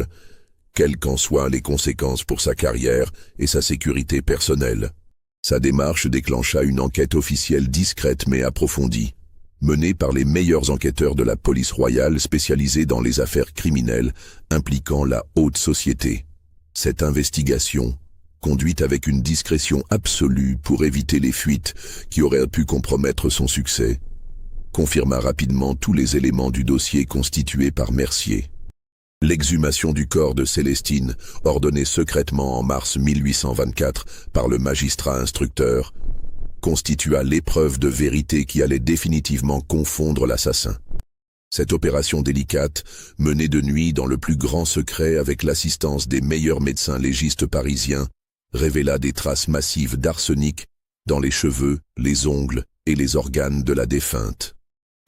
quelles qu'en soient les conséquences pour sa carrière et sa sécurité personnelle. Sa démarche déclencha une enquête officielle discrète mais approfondie, menée par les meilleurs enquêteurs de la police royale spécialisés dans les affaires criminelles impliquant la haute société. Cette investigation, conduite avec une discrétion absolue pour éviter les fuites qui auraient pu compromettre son succès, confirma rapidement tous les éléments du dossier constitué par Mercier. L'exhumation du corps de Célestine, ordonnée secrètement en mars 1824 par le magistrat instructeur, constitua l'épreuve de vérité qui allait définitivement confondre l'assassin. Cette opération délicate, menée de nuit dans le plus grand secret avec l'assistance des meilleurs médecins légistes parisiens, révéla des traces massives d'arsenic dans les cheveux, les ongles et les organes de la défunte.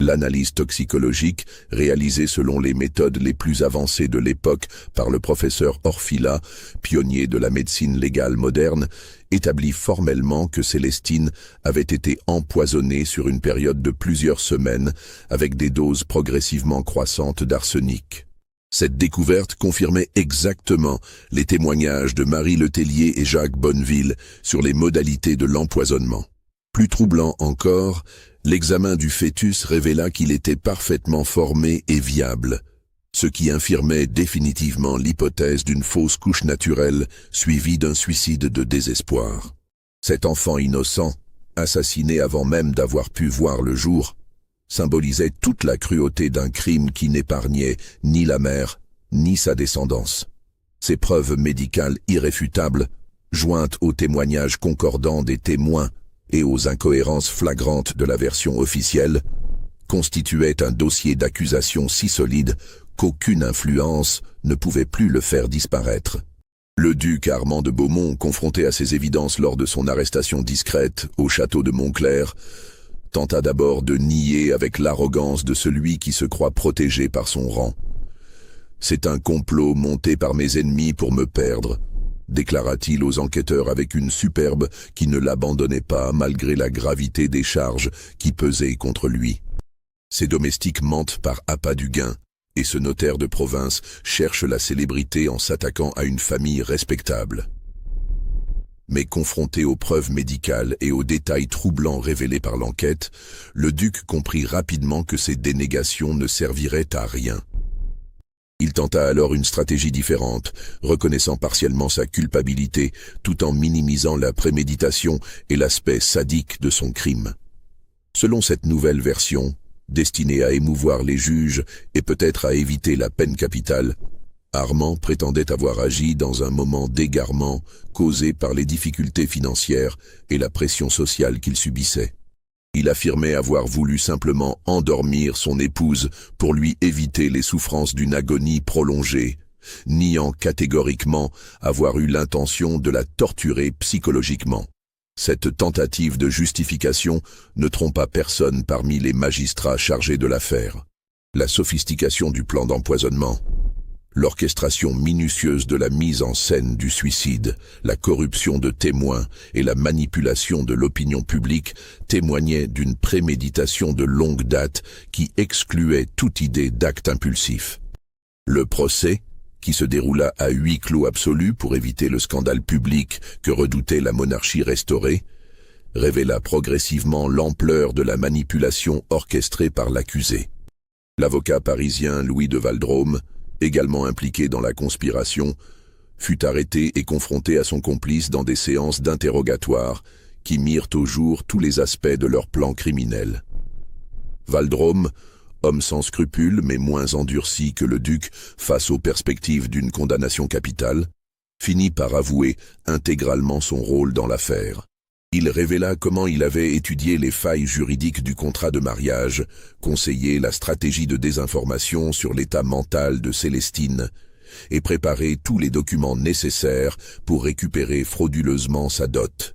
L'analyse toxicologique, réalisée selon les méthodes les plus avancées de l'époque par le professeur Orfila, pionnier de la médecine légale moderne, établit formellement que Célestine avait été empoisonnée sur une période de plusieurs semaines avec des doses progressivement croissantes d'arsenic. Cette découverte confirmait exactement les témoignages de Marie Letellier et Jacques Bonneville sur les modalités de l'empoisonnement. Plus troublant encore, l'examen du fœtus révéla qu'il était parfaitement formé et viable, ce qui infirmait définitivement l'hypothèse d'une fausse couche naturelle suivie d'un suicide de désespoir. Cet enfant innocent, assassiné avant même d'avoir pu voir le jour, symbolisait toute la cruauté d'un crime qui n'épargnait ni la mère, ni sa descendance. Ces preuves médicales irréfutables, jointes aux témoignages concordants des témoins et aux incohérences flagrantes de la version officielle, constituaient un dossier d'accusation si solide qu'aucune influence ne pouvait plus le faire disparaître. Le duc Armand de Beaumont, confronté à ces évidences lors de son arrestation discrète au château de Montclair, tenta d'abord de nier avec l'arrogance de celui qui se croit protégé par son rang. « C'est un complot monté par mes ennemis pour me perdre », déclara-t-il aux enquêteurs avec une superbe qui ne l'abandonnait pas malgré la gravité des charges qui pesaient contre lui. Ses domestiques mentent par appât du gain, et ce notaire de province cherche la célébrité en s'attaquant à une famille respectable. Mais confronté aux preuves médicales et aux détails troublants révélés par l'enquête, le duc comprit rapidement que ces dénégations ne serviraient à rien. Il tenta alors une stratégie différente, reconnaissant partiellement sa culpabilité, tout en minimisant la préméditation et l'aspect sadique de son crime. Selon cette nouvelle version, destinée à émouvoir les juges et peut-être à éviter la peine capitale, Armand prétendait avoir agi dans un moment d'égarement causé par les difficultés financières et la pression sociale qu'il subissait. Il affirmait avoir voulu simplement endormir son épouse pour lui éviter les souffrances d'une agonie prolongée, niant catégoriquement avoir eu l'intention de la torturer psychologiquement. Cette tentative de justification ne trompa personne parmi les magistrats chargés de l'affaire. La sophistication du plan d'empoisonnement, l'orchestration minutieuse de la mise en scène du suicide, la corruption de témoins et la manipulation de l'opinion publique témoignaient d'une préméditation de longue date qui excluait toute idée d'acte impulsif. Le procès, qui se déroula à huis clos absolu pour éviter le scandale public que redoutait la monarchie restaurée, révéla progressivement l'ampleur de la manipulation orchestrée par l'accusé. L'avocat parisien Louis de Valdrôme, également impliqué dans la conspiration, fut arrêté et confronté à son complice dans des séances d'interrogatoire qui mirent au jour tous les aspects de leur plan criminel. Valdrôme, homme sans scrupules mais moins endurci que le duc face aux perspectives d'une condamnation capitale, finit par avouer intégralement son rôle dans l'affaire. Il révéla comment il avait étudié les failles juridiques du contrat de mariage, conseillé la stratégie de désinformation sur l'état mental de Célestine et préparé tous les documents nécessaires pour récupérer frauduleusement sa dot.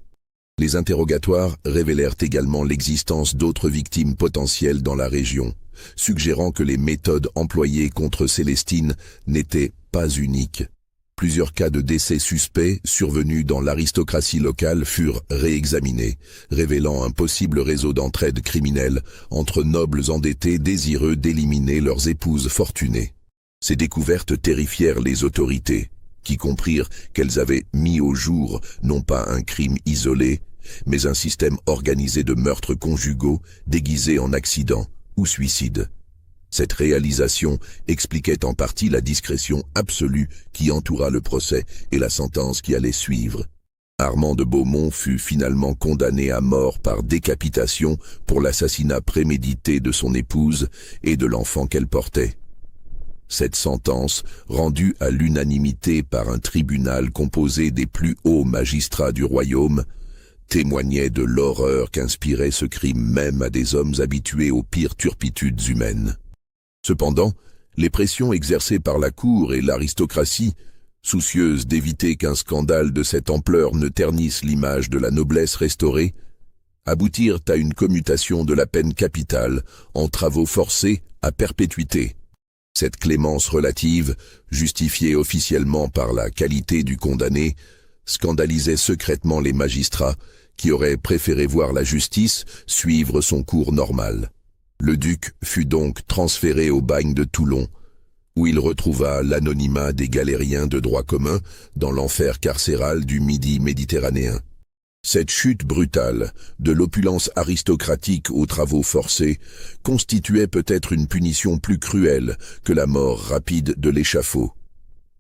Les interrogatoires révélèrent également l'existence d'autres victimes potentielles dans la région, suggérant que les méthodes employées contre Célestine n'étaient pas uniques. Plusieurs cas de décès suspects survenus dans l'aristocratie locale furent réexaminés, révélant un possible réseau d'entraide criminelle entre nobles endettés désireux d'éliminer leurs épouses fortunées. Ces découvertes terrifièrent les autorités, qui comprirent qu'elles avaient mis au jour non pas un crime isolé, mais un système organisé de meurtres conjugaux déguisés en accident ou suicide. Cette réalisation expliquait en partie la discrétion absolue qui entoura le procès et la sentence qui allait suivre. Armand de Beaumont fut finalement condamné à mort par décapitation pour l'assassinat prémédité de son épouse et de l'enfant qu'elle portait. Cette sentence, rendue à l'unanimité par un tribunal composé des plus hauts magistrats du royaume, témoignait de l'horreur qu'inspirait ce crime même à des hommes habitués aux pires turpitudes humaines. Cependant, les pressions exercées par la cour et l'aristocratie, soucieuses d'éviter qu'un scandale de cette ampleur ne ternisse l'image de la noblesse restaurée, aboutirent à une commutation de la peine capitale en travaux forcés à perpétuité. Cette clémence relative, justifiée officiellement par la qualité du condamné, scandalisait secrètement les magistrats qui auraient préféré voir la justice suivre son cours normal. Le duc fut donc transféré au bagne de Toulon, où il retrouva l'anonymat des galériens de droit commun dans l'enfer carcéral du Midi méditerranéen. Cette chute brutale, de l'opulence aristocratique aux travaux forcés, constituait peut-être une punition plus cruelle que la mort rapide de l'échafaud.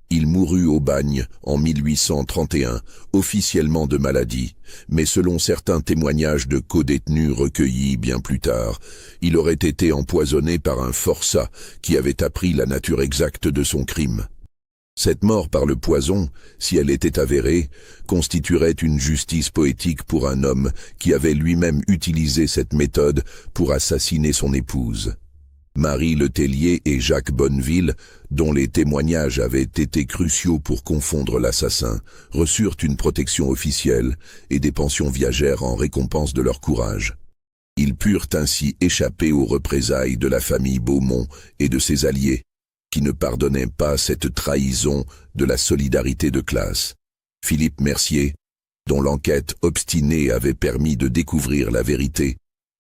Il mourut au bagne en 1831, officiellement de maladie, mais selon certains témoignages de codétenus recueillis bien plus tard, il aurait été empoisonné par un forçat qui avait appris la nature exacte de son crime. Cette mort par le poison, si elle était avérée, constituerait une justice poétique pour un homme qui avait lui-même utilisé cette méthode pour assassiner son épouse. Marie Le Tellier et Jacques Bonneville, dont les témoignages avaient été cruciaux pour confondre l'assassin, reçurent une protection officielle et des pensions viagères en récompense de leur courage. Ils purent ainsi échapper aux représailles de la famille Beaumont et de ses alliés, qui ne pardonnaient pas cette trahison de la solidarité de classe. Philippe Mercier, dont l'enquête obstinée avait permis de découvrir la vérité,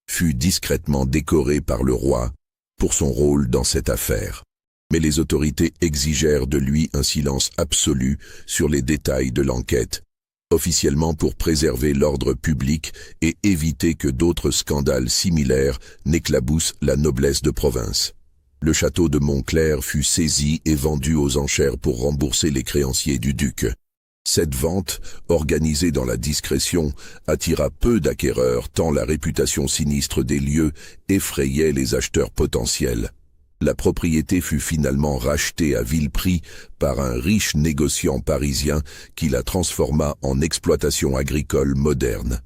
fut discrètement décoré par le roi pour son rôle dans cette affaire. Mais les autorités exigèrent de lui un silence absolu sur les détails de l'enquête, officiellement pour préserver l'ordre public et éviter que d'autres scandales similaires n'éclaboussent la noblesse de province. Le château de Montclair fut saisi et vendu aux enchères pour rembourser les créanciers du duc. Cette vente, organisée dans la discrétion, attira peu d'acquéreurs tant la réputation sinistre des lieux effrayait les acheteurs potentiels. La propriété fut finalement rachetée à vil prix par un riche négociant parisien qui la transforma en exploitation agricole moderne.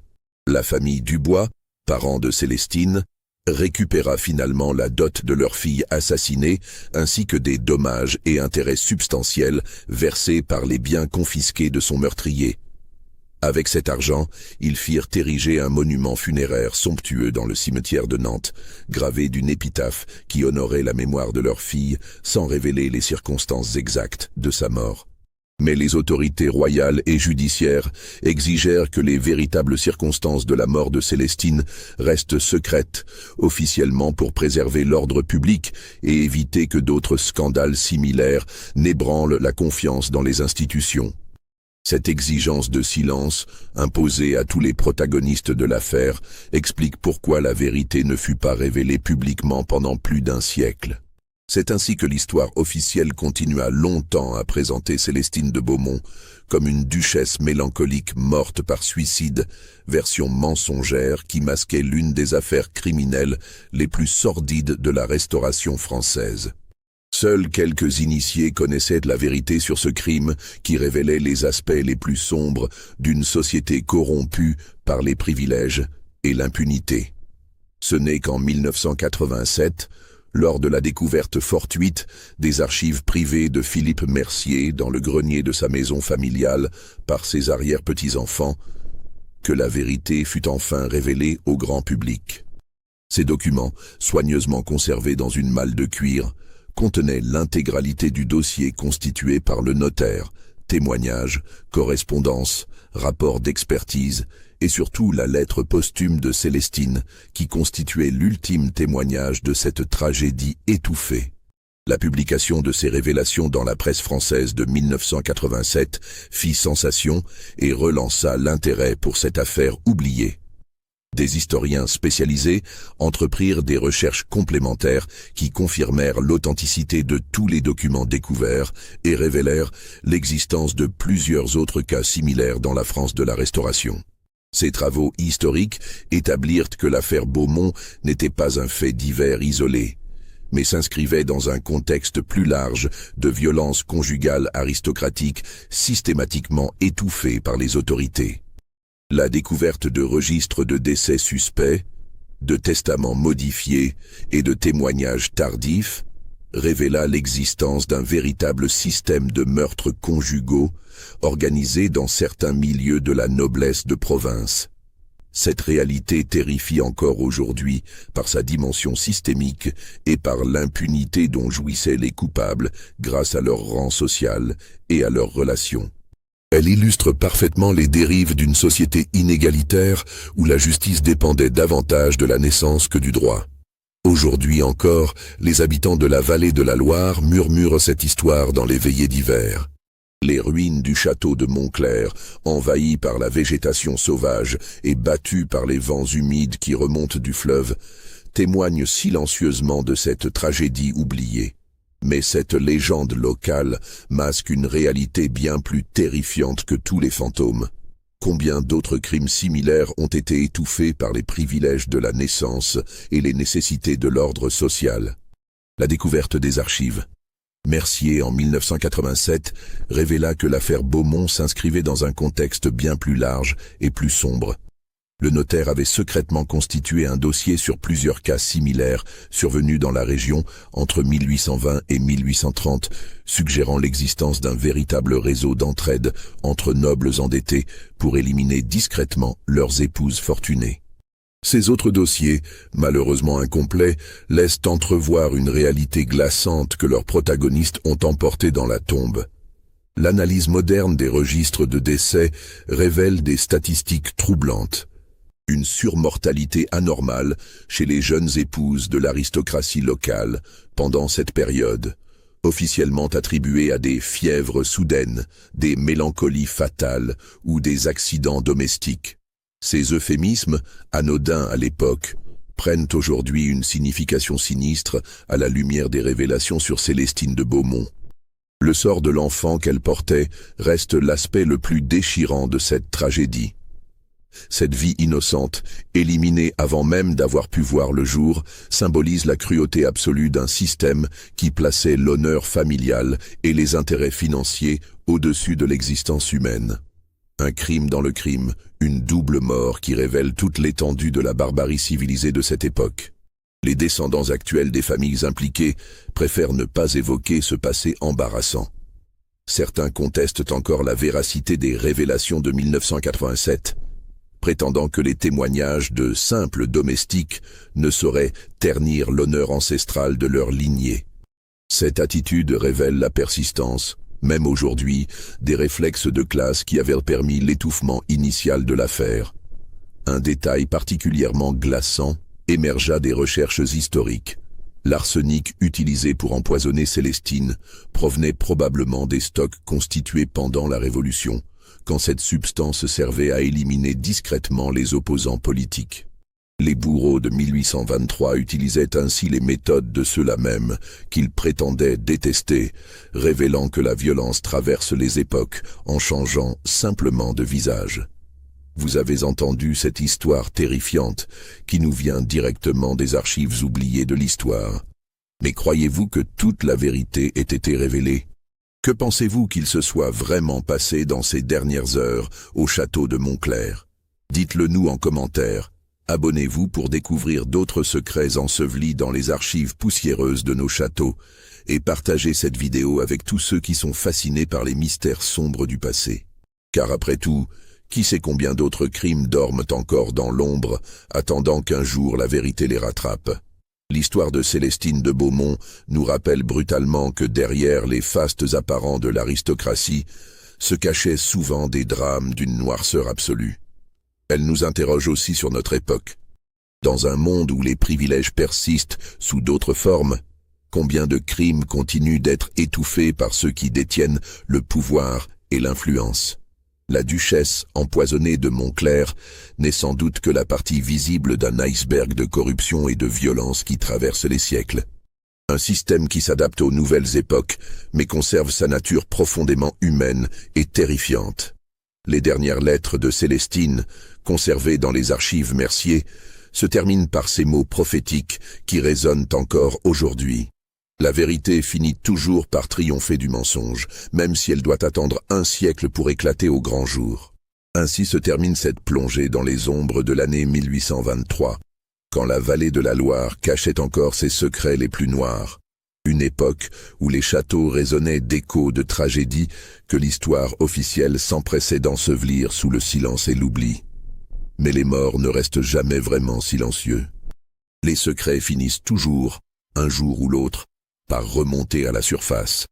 La famille Dubois, parent de Célestine, récupéra finalement la dot de leur fille assassinée ainsi que des dommages et intérêts substantiels versés par les biens confisqués de son meurtrier. Avec cet argent, ils firent ériger un monument funéraire somptueux dans le cimetière de Nantes, gravé d'une épitaphe qui honorait la mémoire de leur fille sans révéler les circonstances exactes de sa mort. Mais les autorités royales et judiciaires exigèrent que les véritables circonstances de la mort de Célestine restent secrètes, officiellement pour préserver l'ordre public et éviter que d'autres scandales similaires n'ébranlent la confiance dans les institutions. Cette exigence de silence, imposée à tous les protagonistes de l'affaire, explique pourquoi la vérité ne fut pas révélée publiquement pendant plus d'un siècle. C'est ainsi que l'histoire officielle continua longtemps à présenter Célestine de Beaumont comme une duchesse mélancolique morte par suicide, version mensongère qui masquait l'une des affaires criminelles les plus sordides de la Restauration française. Seuls quelques initiés connaissaient la vérité sur ce crime qui révélait les aspects les plus sombres d'une société corrompue par les privilèges et l'impunité. Ce n'est qu'en 1987, lors de la découverte fortuite des archives privées de Philippe Mercier dans le grenier de sa maison familiale par ses arrière-petits-enfants, que la vérité fut enfin révélée au grand public. Ces documents, soigneusement conservés dans une malle de cuir, contenaient l'intégralité du dossier constitué par le notaire, témoignages, correspondances, rapports d'expertise et surtout la lettre posthume de Célestine qui constituait l'ultime témoignage de cette tragédie étouffée. La publication de ces révélations dans la presse française de 1987 fit sensation et relança l'intérêt pour cette affaire oubliée. Des historiens spécialisés entreprirent des recherches complémentaires qui confirmèrent l'authenticité de tous les documents découverts et révélèrent l'existence de plusieurs autres cas similaires dans la France de la Restauration. Ces travaux historiques établirent que l'affaire Beaumont n'était pas un fait divers isolé, mais s'inscrivait dans un contexte plus large de violences conjugales aristocratiques systématiquement étouffées par les autorités. La découverte de registres de décès suspects, de testaments modifiés et de témoignages tardifs révéla l'existence d'un véritable système de meurtres conjugaux organisé dans certains milieux de la noblesse de province. Cette réalité terrifie encore aujourd'hui par sa dimension systémique et par l'impunité dont jouissaient les coupables grâce à leur rang social et à leurs relations. Elle illustre parfaitement les dérives d'une société inégalitaire où la justice dépendait davantage de la naissance que du droit. Aujourd'hui encore, les habitants de la vallée de la Loire murmurent cette histoire dans les veillées d'hiver. Les ruines du château de Montclair, envahies par la végétation sauvage et battues par les vents humides qui remontent du fleuve, témoignent silencieusement de cette tragédie oubliée. Mais cette légende locale masque une réalité bien plus terrifiante que tous les fantômes. Combien d'autres crimes similaires ont été étouffés par les privilèges de la naissance et les nécessités de l'ordre social? La découverte des archives. Mercier, en 1987, révéla que l'affaire Beaumont s'inscrivait dans un contexte bien plus large et plus sombre. Le notaire avait secrètement constitué un dossier sur plusieurs cas similaires survenus dans la région entre 1820 et 1830, suggérant l'existence d'un véritable réseau d'entraide entre nobles endettés pour éliminer discrètement leurs épouses fortunées. Ces autres dossiers, malheureusement incomplets, laissent entrevoir une réalité glaçante que leurs protagonistes ont emportée dans la tombe. L'analyse moderne des registres de décès révèle des statistiques troublantes. Une surmortalité anormale chez les jeunes épouses de l'aristocratie locale pendant cette période, officiellement attribuée à des fièvres soudaines, des mélancolies fatales ou des accidents domestiques. Ces euphémismes, anodins à l'époque, prennent aujourd'hui une signification sinistre à la lumière des révélations sur Célestine de Beaumont. Le sort de l'enfant qu'elle portait reste l'aspect le plus déchirant de cette tragédie. Cette vie innocente, éliminée avant même d'avoir pu voir le jour, symbolise la cruauté absolue d'un système qui plaçait l'honneur familial et les intérêts financiers au-dessus de l'existence humaine. Un crime dans le crime, une double mort qui révèle toute l'étendue de la barbarie civilisée de cette époque. Les descendants actuels des familles impliquées préfèrent ne pas évoquer ce passé embarrassant. Certains contestent encore la véracité des révélations de 1987, prétendant que les témoignages de simples domestiques ne sauraient ternir l'honneur ancestral de leur lignée. Cette attitude révèle la persistance, même aujourd'hui, des réflexes de classe qui avaient permis l'étouffement initial de l'affaire. Un détail particulièrement glaçant émergea des recherches historiques. L'arsenic utilisé pour empoisonner Célestine provenait probablement des stocks constitués pendant la Révolution, quand cette substance servait à éliminer discrètement les opposants politiques. Les bourreaux de 1823 utilisaient ainsi les méthodes de ceux-là même qu'ils prétendaient détester, révélant que la violence traverse les époques en changeant simplement de visage. Vous avez entendu cette histoire terrifiante qui nous vient directement des archives oubliées de l'histoire. Mais croyez-vous que toute la vérité ait été révélée? Que pensez-vous qu'il se soit vraiment passé dans ces dernières heures au château de Montclair? Dites-le nous en commentaire. Abonnez-vous pour découvrir d'autres secrets ensevelis dans les archives poussiéreuses de nos châteaux et partagez cette vidéo avec tous ceux qui sont fascinés par les mystères sombres du passé. Car après tout, qui sait combien d'autres crimes dorment encore dans l'ombre, attendant qu'un jour la vérité les rattrape. L'histoire de Célestine de Beaumont nous rappelle brutalement que derrière les fastes apparents de l'aristocratie se cachaient souvent des drames d'une noirceur absolue. Elle nous interroge aussi sur notre époque. Dans un monde où les privilèges persistent sous d'autres formes, Combien de crimes continuent d'être étouffés par ceux qui détiennent le pouvoir et l'influence? La duchesse empoisonnée de Montclair n'est sans doute que la partie visible d'un iceberg de corruption et de violence qui traverse les siècles. Un système qui s'adapte aux nouvelles époques, mais conserve sa nature profondément humaine et terrifiante. Les dernières lettres de Célestine, conservées dans les archives Mercier, se terminent par ces mots prophétiques qui résonnent encore aujourd'hui. La vérité finit toujours par triompher du mensonge, même si elle doit attendre un siècle pour éclater au grand jour. Ainsi se termine cette plongée dans les ombres de l'année 1823, quand la vallée de la Loire cachait encore ses secrets les plus noirs. Une époque où les châteaux résonnaient d'échos de tragédies que l'histoire officielle s'empressait d'ensevelir sous le silence et l'oubli. Mais les morts ne restent jamais vraiment silencieux. Les secrets finissent toujours, un jour ou l'autre, par remonter à la surface,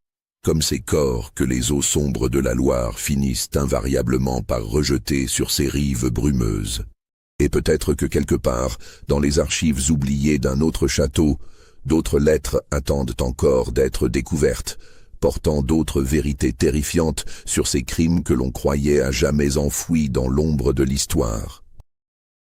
comme ces corps que les eaux sombres de la Loire finissent invariablement par rejeter sur ces rives brumeuses. Et peut-être que quelque part, dans les archives oubliées d'un autre château, d'autres lettres attendent encore d'être découvertes, portant d'autres vérités terrifiantes sur ces crimes que l'on croyait à jamais enfouis dans l'ombre de l'histoire.